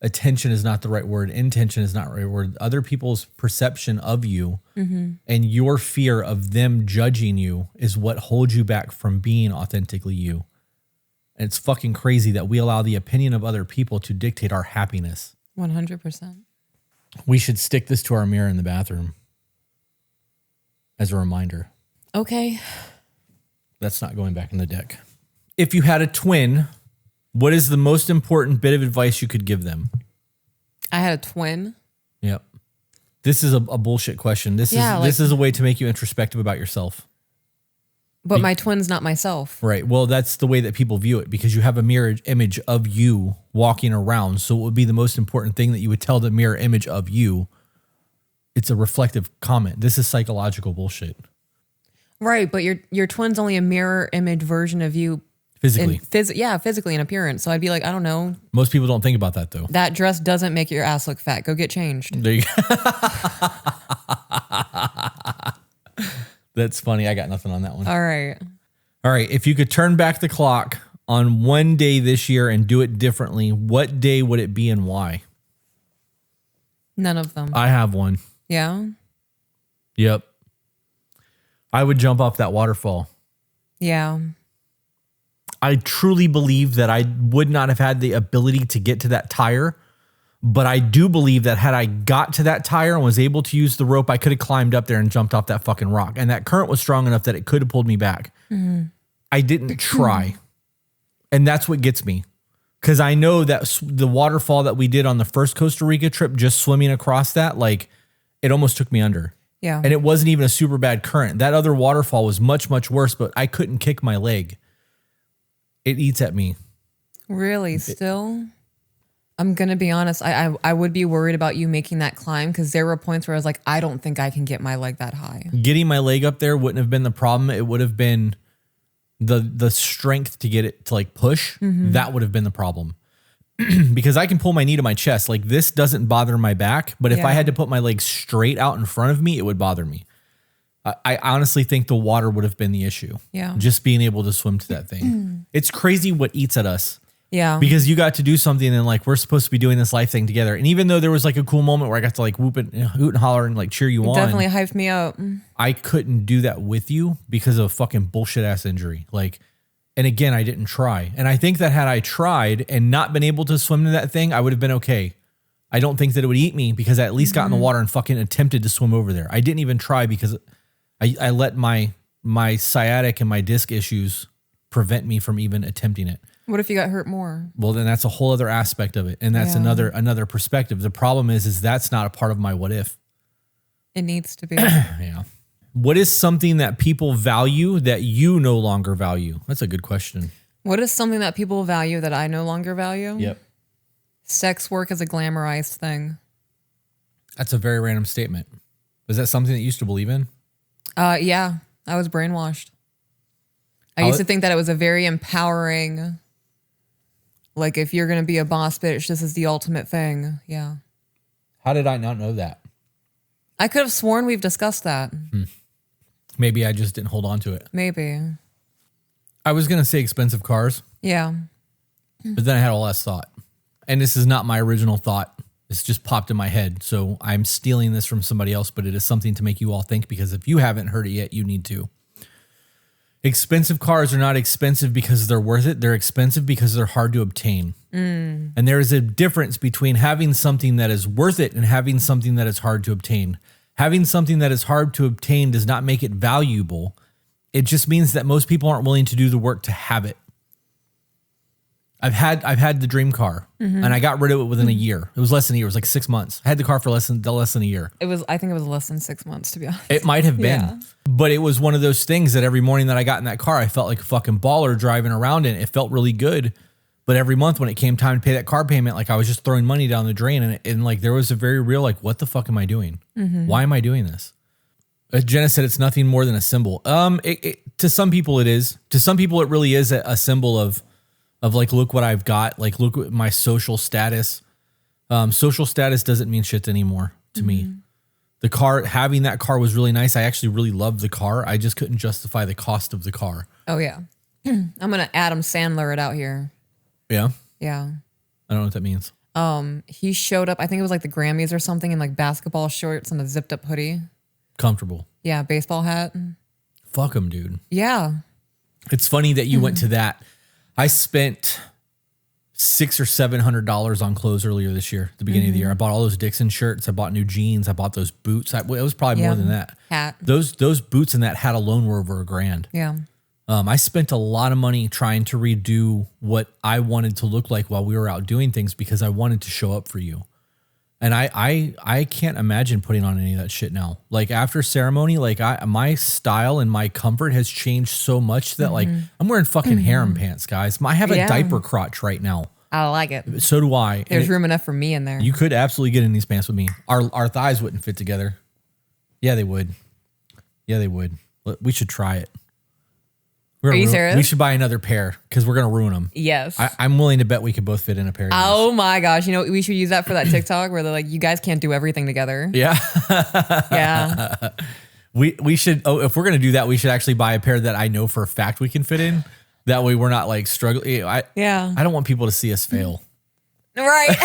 attention is not the right word. Intention is not the right word. Other people's perception of you and your fear of them judging you is what holds you back from being authentically you. And it's fucking crazy that we allow the opinion of other people to dictate our happiness. 100%. We should stick this to our mirror in the bathroom as a reminder. Okay. That's not going back in the deck. If you had a twin, what is the most important bit of advice you could give them? I had a twin. Yep. This is a bullshit question. This is a way to make you introspective about yourself. But my twin's not myself. Right. Well, that's the way that people view it because you have a mirror image of you walking around. So it would be the most important thing that you would tell the mirror image of you. It's a reflective comment. This is psychological bullshit. Right. But your twin's only a mirror image version of you. Physically. Physically in appearance. So I'd be like, I don't know. Most people don't think about that though. That dress doesn't make your ass look fat. Go get changed. There you go. That's funny. I got nothing on that one. All right. All right. If you could turn back the clock on one day this year and do it differently, what day would it be and why? None of them. I have one. Yeah. Yep. I would jump off that waterfall. Yeah. I truly believe that I would not have had the ability to get to that tire, but I do believe that had I got to that tire and was able to use the rope, I could have climbed up there and jumped off that fucking rock. And that current was strong enough that it could have pulled me back. Mm-hmm. I didn't try. And that's what gets me. Because I know that the waterfall that we did on the first Costa Rica trip, just swimming across that, like it almost took me under. Yeah. And it wasn't even a super bad current. That other waterfall was much, much worse, but I couldn't kick my leg. It eats at me. Really? Still? I'm going to be honest. I would be worried about you making that climb because there were points where I was like, I don't think I can get my leg that high. Getting my leg up there wouldn't have been the problem. It would have been the strength to get it to like push. That would have been the problem. Because I can pull my knee to my chest. Like this doesn't bother my back. But if I had to put my leg straight out in front of me, it would bother me. I honestly think the water would have been the issue. Yeah. Just being able to swim to that thing. It's crazy what eats at us. Yeah. Because you got to do something and like we're supposed to be doing this life thing together. And even though there was like a cool moment where I got to like whoop and hoot and holler and like cheer you on. Definitely hyped me up. I couldn't do that with you because of a fucking bullshit ass injury. Like, and again, I didn't try. And I think that had I tried and not been able to swim to that thing, I would have been okay. I don't think that it would eat me because I at least got in the water and fucking attempted to swim over there. I didn't even try because I let my sciatic and my disc issues prevent me from even attempting it. What if you got hurt more? Well, then that's a whole other aspect of it. And that's another perspective. The problem is that's not a part of my what if. It needs to be. Yeah. What is something that people value that you no longer value? That's a good question. What is something that people value that I no longer value? Yep. Sex work is a glamorized thing. That's a very random statement. Is that something that you used to believe in? Yeah, I was brainwashed. I used to think that it was a very empowering, like if you're going to be a boss bitch, this is the ultimate thing. Yeah. How did I not know that? I could have sworn we've discussed that. Maybe I just didn't hold on to it. Maybe. I was going to say expensive cars, Yeah. but then I had a less thought. And this is not my original thought. It's just popped in my head. So I'm stealing this from somebody else, but it is something to make you all think because if you haven't heard it yet, you need to. Expensive cars are not expensive because they're worth it. They're expensive because they're hard to obtain. And there is a difference between having something that is worth it and having something that is hard to obtain. Having something that is hard to obtain does not make it valuable. It just means that most people aren't willing to do the work to have it. I've had the dream car and I got rid of it within a year. It was less than a year. It was like 6 months. I had the car for less than a year. I think it was less than 6 months, to be honest. It might have been, Yeah. but it was one of those things that every morning that I got in that car, I felt like a fucking baller driving around in it. It felt really good. But every month when it came time to pay that car payment, like I was just throwing money down the drain and like there was a very real, like, what the fuck am I doing? Why am I doing this? Jenna said it's nothing more than a symbol. To some people it is. To some people it really is a symbol of like, look what I've got. Like, look at my social status. Social status doesn't mean shit anymore to me. The car, having that car was really nice. I actually really loved the car. I just couldn't justify the cost of the car. Oh, yeah. I'm going to Adam Sandler it out here. Yeah. Yeah. I don't know what that means. He showed up, I think it was like the Grammys or something, in like basketball shorts and a zipped up hoodie. Comfortable. Yeah, baseball hat. Fuck him, dude. Yeah. It's funny that you went to that. I spent $600 or $700 on clothes earlier this year, at the beginning of the year. I bought all those Dixon shirts. I bought new jeans. I bought those boots. It was probably more than that. Hat. Those boots and that hat alone were over $1,000. Yeah. I spent a lot of money trying to redo what I wanted to look like while we were out doing things because I wanted to show up for you. And I can't imagine putting on any of that shit now. Like after ceremony, like my style and my comfort has changed so much that like I'm wearing fucking harem pants, guys. I have a diaper crotch right now. I like it. So do I. There's room enough for me in there. You could absolutely get in these pants with me. Our thighs wouldn't fit together. Yeah, they would. Yeah, they would. We should try it. Are you serious? We should buy another pair because we're going to ruin them. Yes. I'm willing to bet we could both fit in a pair of these. Oh my gosh. You know, we should use that for that TikTok where they're like, you guys can't do everything together. Yeah. Yeah. We should, if we're going to do that, we should actually buy a pair that I know for a fact we can fit in. That way we're not like struggling. I don't want people to see us fail. Right.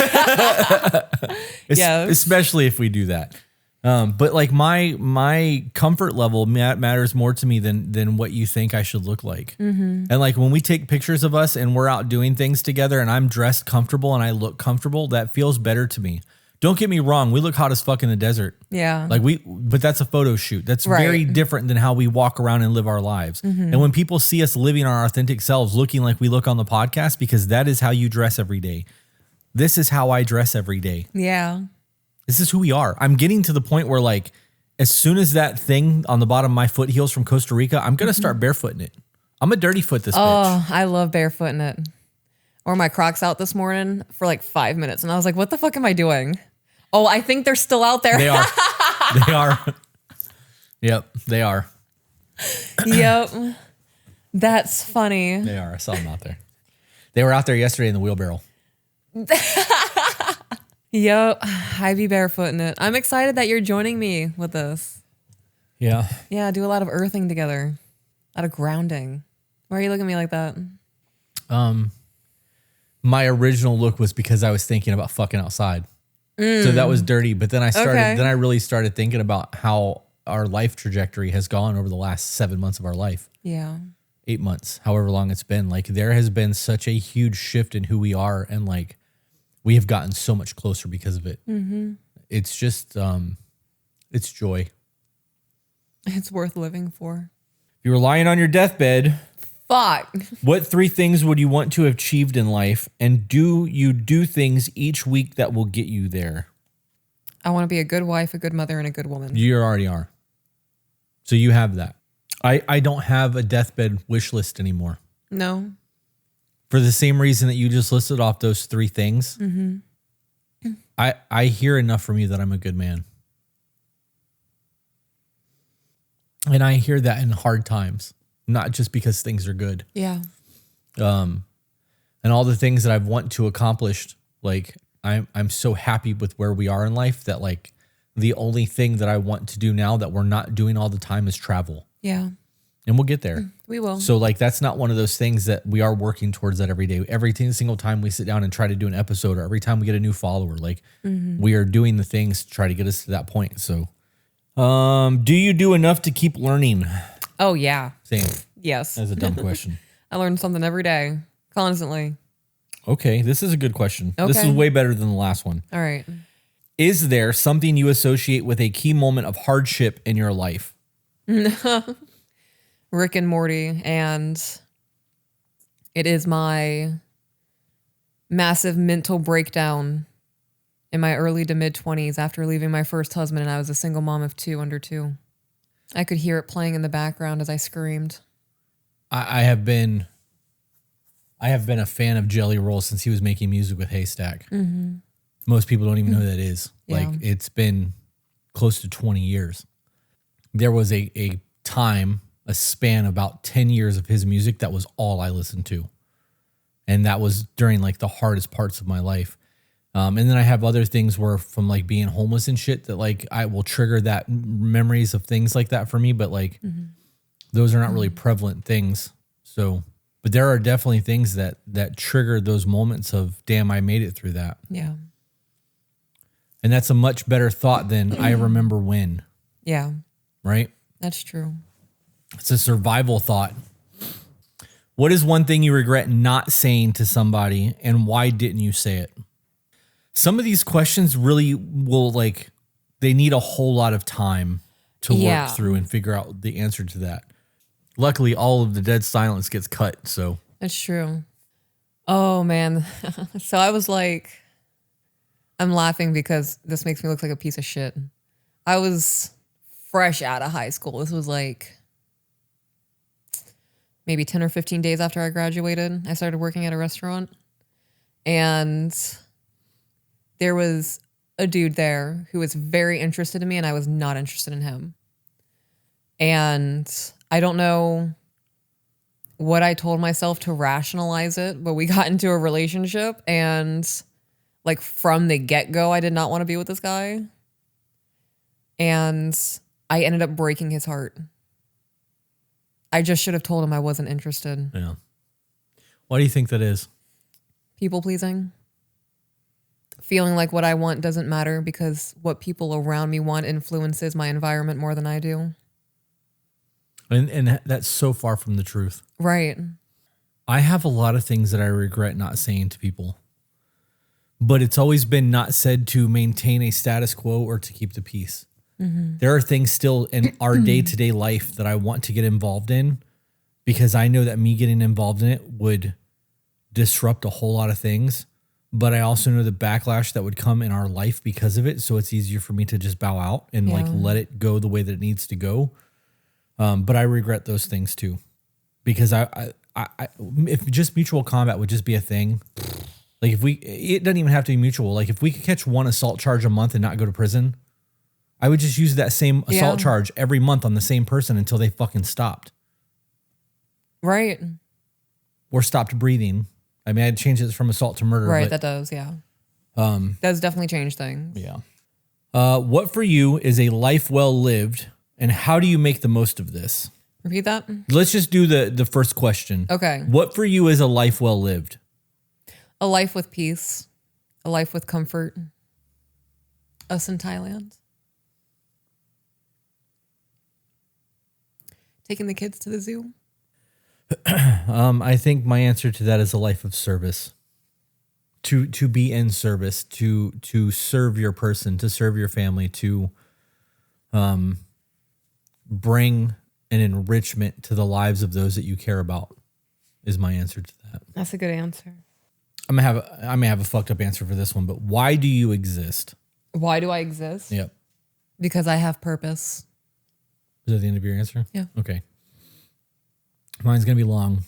Yes. Especially if we do that. But like my comfort level matters more to me than what you think I should look like. And like when we take pictures of us and we're out doing things together and I'm dressed comfortable and I look comfortable, that feels better to me. Don't get me wrong. We look hot as fuck in the desert. Yeah. But that's a photo shoot. That's very different than how we walk around and live our lives. And when people see us living our authentic selves, looking like we look on the podcast, because that is how you dress every day. This is how I dress every day. Yeah. This is who we are. I'm getting to the point where like, as soon as that thing on the bottom of my foot heals from Costa Rica, I'm going to start barefooting it. I'm a dirty foot this bitch. Oh, I love barefooting it. Or my Crocs out this morning for like 5 minutes. And I was like, what the fuck am I doing? Oh, I think they're still out there. They are. They are. Yep, they are. Yep. That's funny. They are. I saw them out there. They were out there yesterday in the wheelbarrow. Yep. I be barefooting it. I'm excited that you're joining me with this. Yeah. Yeah, do a lot of earthing together. A lot of grounding. Why are you looking at me like that? My original look was because I was thinking about fucking outside. So that was dirty. But then I really started thinking about how our life trajectory has gone over the last 7 months of our life. Yeah. 8 months, however long it's been. Like there has been such a huge shift in who we are. And like we have gotten so much closer because of it. Mm-hmm. It's just, it's joy. It's worth living for. If you were lying on your deathbed, fuck, what 3 things would you want to have achieved in life? And do you do things each week that will get you there? I want to be a good wife, a good mother, and a good woman. You already are. So you have that. I don't have a deathbed wish list anymore. No. For the same reason that you just listed off those 3 things. Mm-hmm. I hear enough from you that I'm a good man. And I hear that in hard times, not just because things are good. Yeah. And all the things that I've want to accomplish, like I'm so happy with where we are in life that like the only thing that I want to do now that we're not doing all the time is travel. Yeah. And we'll get there. We will. So like that's not one of those things that we are working towards that every day. Every single time we sit down and try to do an episode, or every time we get a new follower, like we are doing the things to try to get us to that point. So do you do enough to keep learning? Oh yeah. Same. Yes. That's a dumb question. I learn something every day, constantly. Okay, this is a good question. Okay. This is way better than the last one. All right. Is there something you associate with a key moment of hardship in your life? Rick and Morty, and it is my massive mental breakdown in my early to mid 20s after leaving my first husband, and I was a single mom of 2 under 2. I could hear it playing in the background as I screamed. I have been a fan of Jelly Roll since he was making music with Haystack. Mm-hmm. Most people don't even know who that is. Yeah. Like it's been close to 20 years. There was a time, a span about 10 years of his music that was all I listened to. And that was during like the hardest parts of my life. And then I have other things where from like being homeless and shit that like I will trigger that memories of things like that for me. But like those are not really prevalent things. So, but there are definitely things that trigger those moments of, damn, I made it through that. Yeah. And that's a much better thought than I remember when. Yeah. Right? That's true. It's a survival thought. What is one thing you regret not saying to somebody, and why didn't you say it? Some of these questions really will like, they need a whole lot of time to work through and figure out the answer to that. Luckily, all of the dead silence gets cut, so. That's true. Oh, man. So I was like, I'm laughing because this makes me look like a piece of shit. I was fresh out of high school. This was like maybe 10 or 15 days after I graduated. I started working at a restaurant, and there was a dude there who was very interested in me, and I was not interested in him. And I don't know what I told myself to rationalize it, but we got into a relationship, and like from the get-go, I did not want to be with this guy. And I ended up breaking his heart. I just should have told him I wasn't interested. Yeah. Why do you think that is? People pleasing. Feeling like what I want doesn't matter because what people around me want influences my environment more than I do. And that's so far from the truth. Right. I have a lot of things that I regret not saying to people. But it's always been not said to maintain a status quo or to keep the peace. Mm-hmm. There are things still in our day-to-day life that I want to get involved in because I know that me getting involved in it would disrupt a whole lot of things. but I also know the backlash that would come in our life because of it. So it's easier for me to just bow out and like let it go the way that it needs to go. But I regret those things too, because I if just mutual combat would just be a thing, like it doesn't even have to be mutual. Like if we could catch one assault charge a month and not go to prison, I would just use that same assault charge every month on the same person until they fucking stopped. Right. Or stopped breathing. I mean, I'd change it from assault to murder. Right, but, that does, yeah. Does definitely change things. Yeah. What for you is a life well lived, and how do you make the most of this? Repeat that. Let's just do the first question. Okay. What for you is a life well lived? A life with peace. A life with comfort. Us in Thailand. Taking the kids to the zoo. I think my answer to that is a life of service. To be in service, to serve your person, to serve your family, to bring an enrichment to the lives of those that you care about is my answer to that. That's a good answer. I may have a fucked up answer for this one, but why do you exist? Why do I exist? Yep. Because I have purpose. Is that the end of your answer? Yeah. Okay. Mine's going to be long,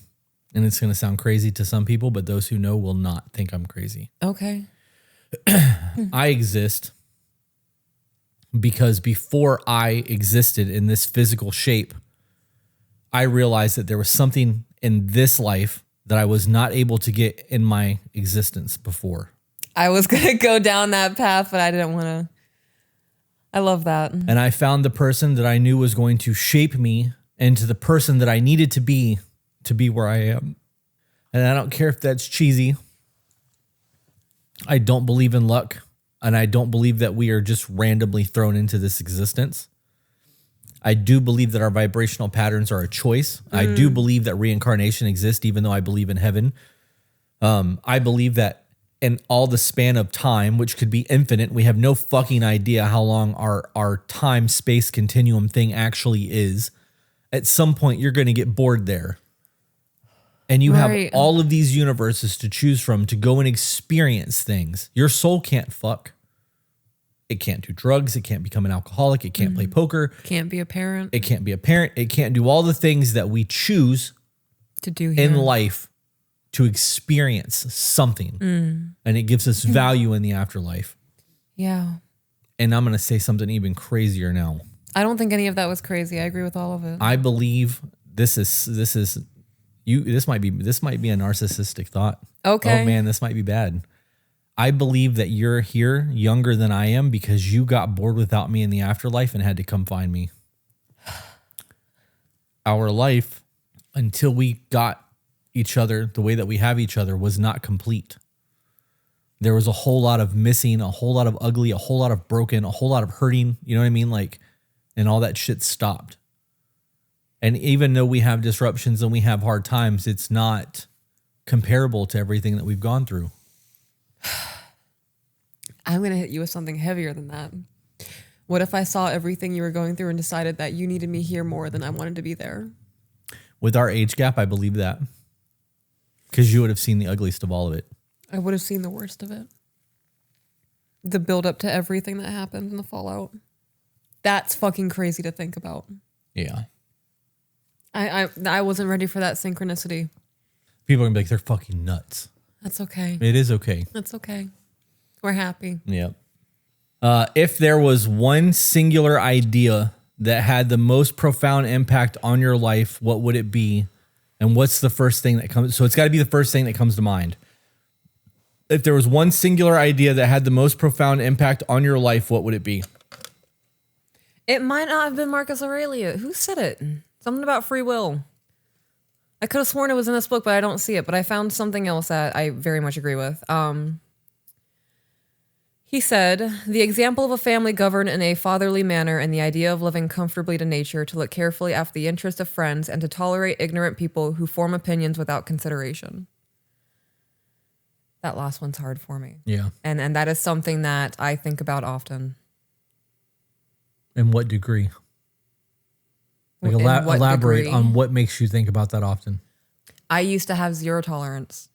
and it's going to sound crazy to some people, but those who know will not think I'm crazy. Okay. I exist because before I existed in this physical shape, I realized that there was something in this life that I was not able to get in my existence before. I was going to go down that path, but I didn't want to. I love that. And I found the person that I knew was going to shape me into the person that I needed to be where I am. And I don't care if that's cheesy. I don't believe in luck. And I don't believe that we are just randomly thrown into this existence. I do believe that our vibrational patterns are a choice. I do believe that reincarnation exists, even though I believe in heaven. I believe that in all the span of time, which could be infinite, we have no fucking idea how long our time-space continuum thing actually is. At some point, you're going to get bored there. And you have all of these universes to choose from to go and experience things. Your soul can't fuck. It can't do drugs. It can't become an alcoholic. It can't play poker. Can't be a parent. It can't be a parent. It can't do all the things that we choose To do here. in life to experience something. And it gives us value in the afterlife. Yeah. And I'm going to say something even crazier now. I don't think any of that was crazy. I agree with all of it. I believe this might be a narcissistic thought. Okay. Oh man, this might be bad. I believe that you're here younger than I am because you got bored without me in the afterlife and had to come find me. Our life, until we got each other the way that we have each other, was not complete. There was a whole lot of missing, a whole lot of ugly, a whole lot of broken, a whole lot of hurting. You know what I mean? Like, and all that shit stopped. And even though we have disruptions and we have hard times, it's not comparable to everything that we've gone through. I'm going to hit you with something heavier than that. What if I saw everything you were going through and decided that you needed me here more than I wanted to be there? With our age gap, I believe that. Because you would have seen the ugliest of all of it. I would have seen the worst of it. The build up to everything that happened and the fallout. That's fucking crazy to think about. Yeah. I wasn't ready for that synchronicity. People are going to be like, they're fucking nuts. That's okay. It is okay. That's okay. We're happy. Yep. If there was one singular idea that had the most profound impact on your life, what would it be? And what's the first thing that comes? So it's got to be the first thing that comes to mind. If there was one singular idea that had the most profound impact on your life, what would it be? It might not have been Marcus Aurelius. Who said it? Something about free will. I could have sworn it was in this book, but I don't see it. But I found something else that I very much agree with. He said, the example of a family governed in a fatherly manner and the idea of living comfortably to nature, to look carefully after the interest of friends, and to tolerate ignorant people who form opinions without consideration. That last one's hard for me. Yeah. And that is something that I think about often. In what degree? Like In what elaborate degree? on what makes you think about that often. I used to have zero tolerance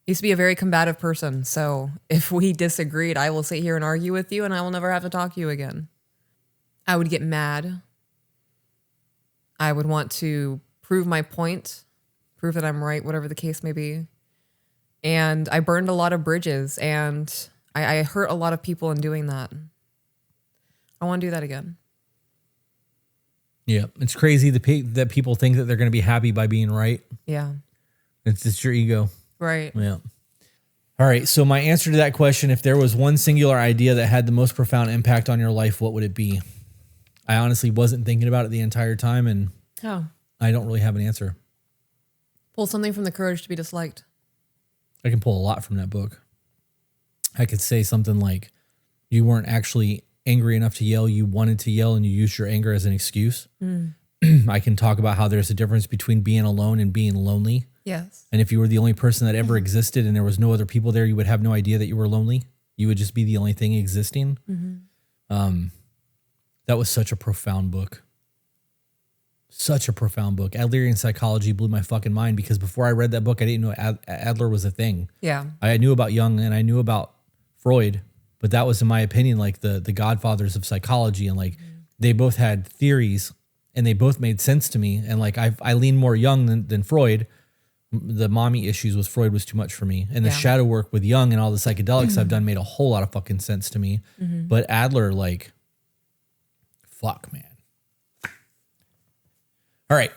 Used to be a very combative person. So if we disagreed, I will sit here and argue with you and I will never have to talk to you again. I would get mad. I would want to prove my point, prove that I'm right, whatever the case may be. And I burned a lot of bridges and I hurt a lot of people in doing that. I want to do that again. Yeah. It's crazy that people think that they're going to be happy by being right. Yeah. It's just your ego. Right. Yeah. All right. So my answer to that question, if there was one singular idea that had the most profound impact on your life, what would it be? I honestly wasn't thinking about it the entire time, and I don't really have an answer. Pull something from The Courage to be Disliked. I can pull a lot from that book. I could say something like, you weren't actually angry enough to yell, you wanted to yell, and you used your anger as an excuse. I can talk about how there's a difference between being alone and being lonely. Yes. And if you were the only person that ever existed and there was no other people there, you would have no idea that you were lonely. You would just be the only thing existing. That was such a profound book. Such a profound book. Adlerian psychology blew my fucking mind because before I read that book, I didn't know Adler was a thing. Yeah. I knew about Jung and I knew about Freud, but that was, in my opinion, like the godfathers of psychology. And like they both had theories and they both made sense to me. And like I lean more Jung than Freud. The mommy issues with Freud was too much for me. And the shadow work with Jung and all the psychedelics I've done made a whole lot of fucking sense to me. But Adler, like, fuck, man. All right.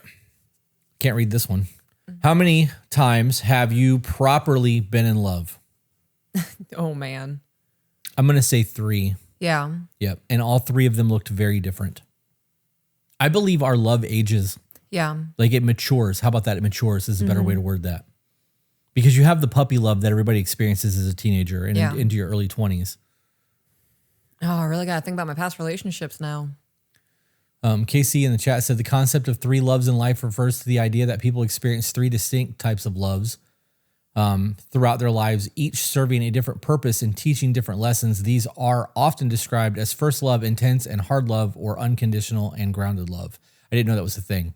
Can't read this one. How many times have you properly been in love? Oh, man. I'm going to say 3. Yeah. Yep. And all 3 of them looked very different. I believe our love ages. Yeah. Like it matures. How about that? It matures is a better way to word that. Because you have the puppy love that everybody experiences as a teenager and into your early 20s. Oh, I really got to think about my past relationships now. KC in the chat said the concept of 3 loves in life refers to the idea that people experience 3 distinct types of loves throughout their lives, each serving a different purpose and teaching different lessons. These are often described as first love, intense and hard love, or unconditional and grounded love. I didn't know that was a thing.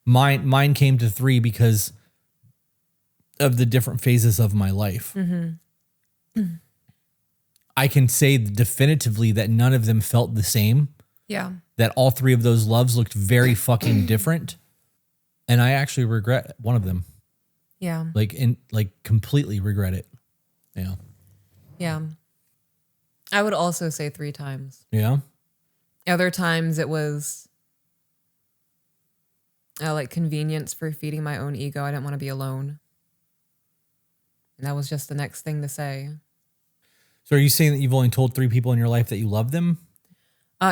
Mine came to 3 because of the different phases of my life. I can say definitively that none of them felt the same. Yeah. That all 3 of those loves looked very fucking different. And I actually regret one of them. Yeah. Like completely regret it. Yeah. Yeah. I would also say 3 times. Yeah. Other times it was like convenience for feeding my own ego. I didn't want to be alone. And that was just the next thing to say. So are you saying that you've only told 3 people in your life that you love them?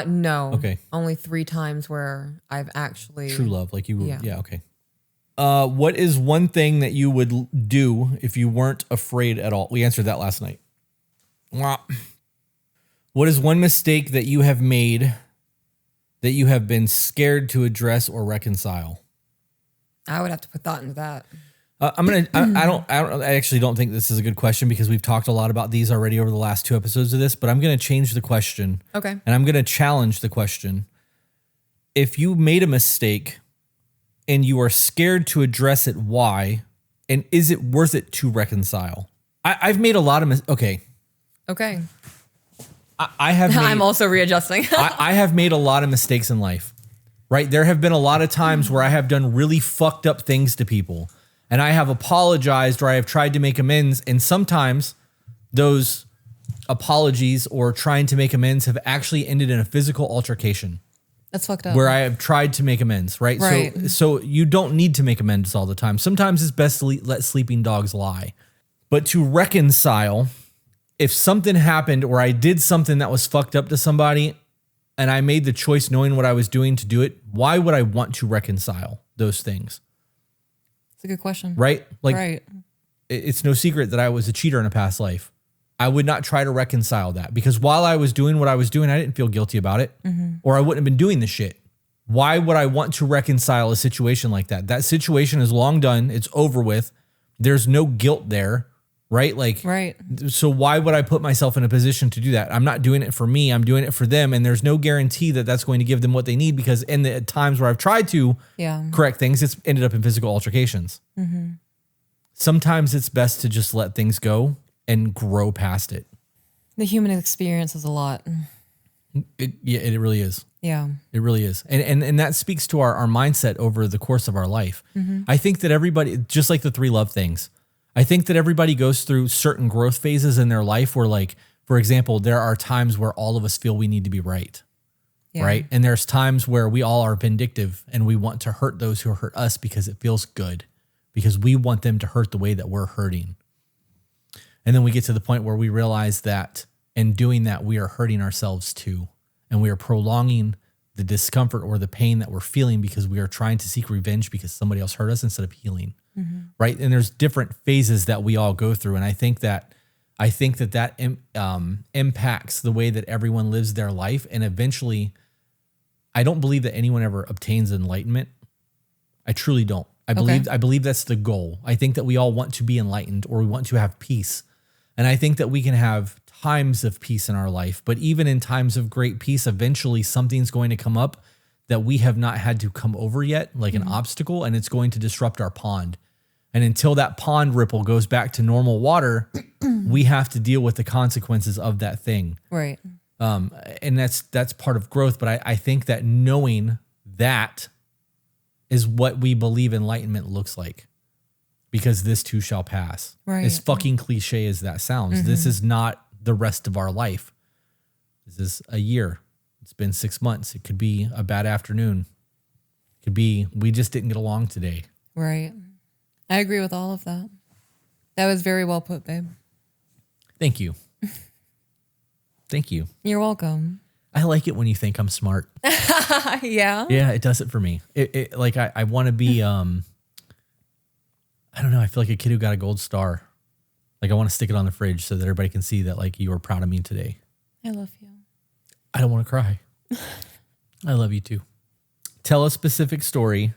No. Okay. Only 3 times where I've actually... True love. Like you were... Yeah. Okay. What is one thing that you would do if you weren't afraid at all? We answered that last night. What is one mistake that you have made that you have been scared to address or reconcile? I would have to put thought into that. I actually don't think this is a good question because we've talked a lot about these already over the last 2 episodes of this, but I'm going to change the question. Okay. And I'm going to challenge the question. If you made a mistake and you are scared to address it, why? And is it worth it to reconcile? I've made a lot of Okay. I have made, I'm also readjusting. I have made a lot of mistakes in life, right? There have been a lot of times where I have done really fucked up things to people. And I have apologized or I have tried to make amends. And sometimes those apologies or trying to make amends have actually ended in a physical altercation. That's fucked up. Where I have tried to make amends, right? Right. So you don't need to make amends all the time. Sometimes it's best to let sleeping dogs lie. But to reconcile, if something happened or I did something that was fucked up to somebody and I made the choice knowing what I was doing to do it, why would I want to reconcile those things? That's a good question. Right? Like, right. It's no secret that I was a cheater in a past life. I would not try to reconcile that because while I was doing what I was doing, I didn't feel guilty about it or I wouldn't have been doing the shit. Why would I want to reconcile a situation like that? That situation is long done. It's over with. There's no guilt there, right? Like, right. So why would I put myself in a position to do that? I'm not doing it for me. I'm doing it for them. And there's no guarantee that that's going to give them what they need because in the times where I've tried to correct things, it's ended up in physical altercations. sometimes it's best to just let things go and grow past it. The human experience is a lot. It really is. Yeah. It really is. And that speaks to our mindset over the course of our life. I think that everybody, just like the 3 love things, I think that everybody goes through certain growth phases in their life where, like, for example, there are times where all of us feel we need to be right. Yeah. Right. And there's times where we all are vindictive and we want to hurt those who hurt us because it feels good, because we want them to hurt the way that we're hurting. And then we get to the point where we realize that in doing that, we are hurting ourselves too. And we are prolonging the discomfort or the pain that we're feeling because we are trying to seek revenge because somebody else hurt us instead of healing. Right. And there's different phases that we all go through. And I think that impacts the way that everyone lives their life. And eventually, I don't believe that anyone ever obtains enlightenment. I truly don't. I believe that's the goal. I think that we all want to be enlightened, or we want to have peace. And I think that we can have times of peace in our life, but even in times of great peace, eventually something's going to come up that we have not had to come over yet, like an obstacle, and it's going to disrupt our pond. And until that pond ripple goes back to normal water, we have to deal with the consequences of that thing. Right. And that's part of growth. But I think that knowing that is what we believe enlightenment looks like, because this too shall pass. Right. As fucking cliche as that sounds, this is not the rest of our life. This is a year. It's been 6 months. It could be a bad afternoon. It could be we just didn't get along today. Right. I agree with all of that. That was very well put, babe. Thank you. Thank you. You're welcome. I like it when you think I'm smart. Yeah. Yeah, it does it for me. It like I want to be I don't know, I feel like a kid who got a gold star. Like I want to stick it on the fridge so that everybody can see that, like, you were proud of me today. I love you. I don't want to cry. I love you too. Tell a specific story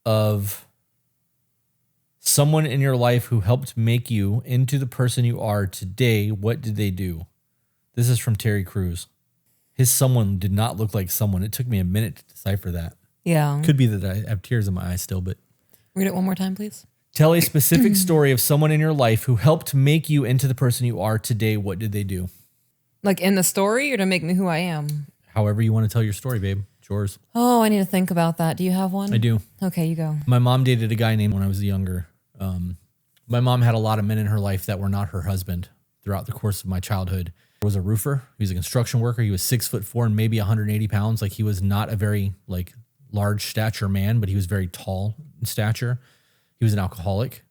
of someone in your life who helped make you into the person you are today. What did they do? This is from Terry Crews. His someone did not look like someone. It took me a minute to decipher that. Yeah. Could be that I have tears in my eyes still, but. Read it one more time, please. Tell a specific story of someone in your life who helped make you into the person you are today. What did they do? Like in the story, or to make me who I am? However you want to tell your story, babe. It's yours. Oh, I need to think about that. Do you have one? I do. Okay, you go. My mom dated a guy named when I was younger. My mom had a lot of men in her life that were not her husband throughout the course of my childhood. He was a roofer. He was a construction worker. He was 6'4" and maybe 180 pounds. Like, he was not a very large stature man, but he was very tall in stature. He was an alcoholic.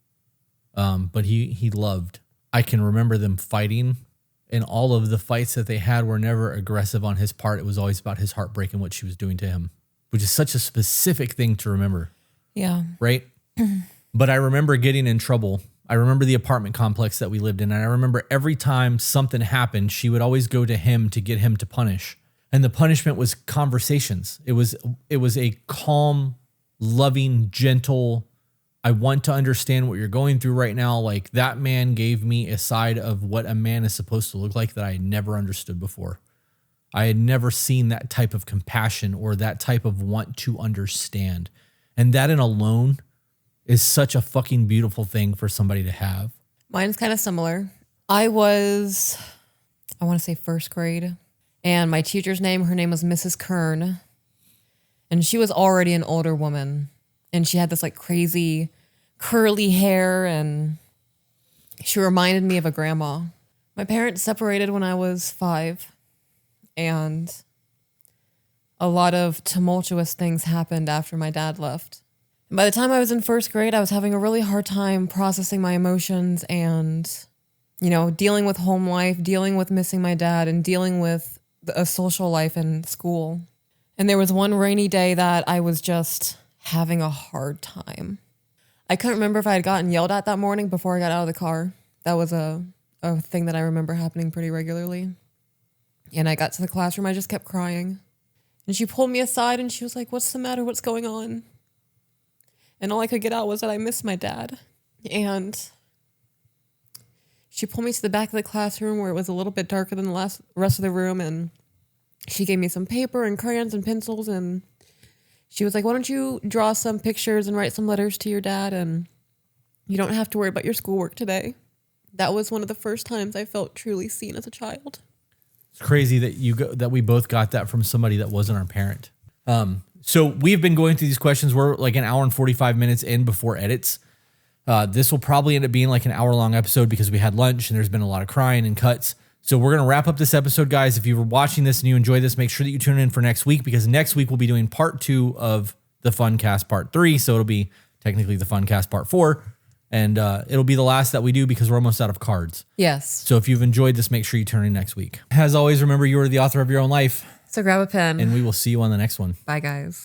But he loved. I can remember them fighting, and all of the fights that they had were never aggressive on his part. It was always about his heartbreak and what she was doing to him, which is such a specific thing to remember. Yeah. Right? But I remember getting in trouble. I remember the apartment complex that we lived in. And I remember every time something happened, she would always go to him to get him to punish. And the punishment was conversations. It was a calm, loving, gentle, I want to understand what you're going through right now. Like, that man gave me a side of what a man is supposed to look like that I had never understood before. I had never seen that type of compassion or that type of want to understand. And that in alone is such a fucking beautiful thing for somebody to have. Mine's kind of similar. I want to say first grade. And my teacher's name, her name was Mrs. Kern. And she was already an older woman. And she had this crazy curly hair, and she reminded me of a grandma. My parents separated when I was 5, and a lot of tumultuous things happened after my dad left. And by the time I was in first grade, I was having a really hard time processing my emotions and, dealing with home life, dealing with missing my dad, and dealing with a social life in school. And there was one rainy day that I was just having a hard time. I couldn't remember if I had gotten yelled at that morning before I got out of the car. That was a thing that I remember happening pretty regularly. And I got to the classroom, I just kept crying. And she pulled me aside and she was like, "What's the matter? What's going on?" And all I could get out was that I missed my dad. And she pulled me to the back of the classroom where it was a little bit darker than the rest of the room. And she gave me some paper and crayons and pencils, and she was like, "Why don't you draw some pictures and write some letters to your dad?" And You don't have to worry about your schoolwork today. That was one of the first times I felt truly seen as a child. It's crazy that we both got that from somebody that wasn't our parent. So we've been going through these questions. We're like an hour and 45 minutes in before edits. This will probably end up being like an hour-long episode because we had lunch and there's been a lot of crying and cuts. So we're going to wrap up this episode, guys. If you were watching this and you enjoyed this, make sure that you tune in for next week, because next week we'll be doing part 2 of the FunCast part 3. So it'll be technically the FunCast part 4. And it'll be the last that we do because we're almost out of cards. Yes. So if you've enjoyed this, make sure you tune in next week. As always, remember you are the author of your own life. So grab a pen. And we will see you on the next one. Bye, guys.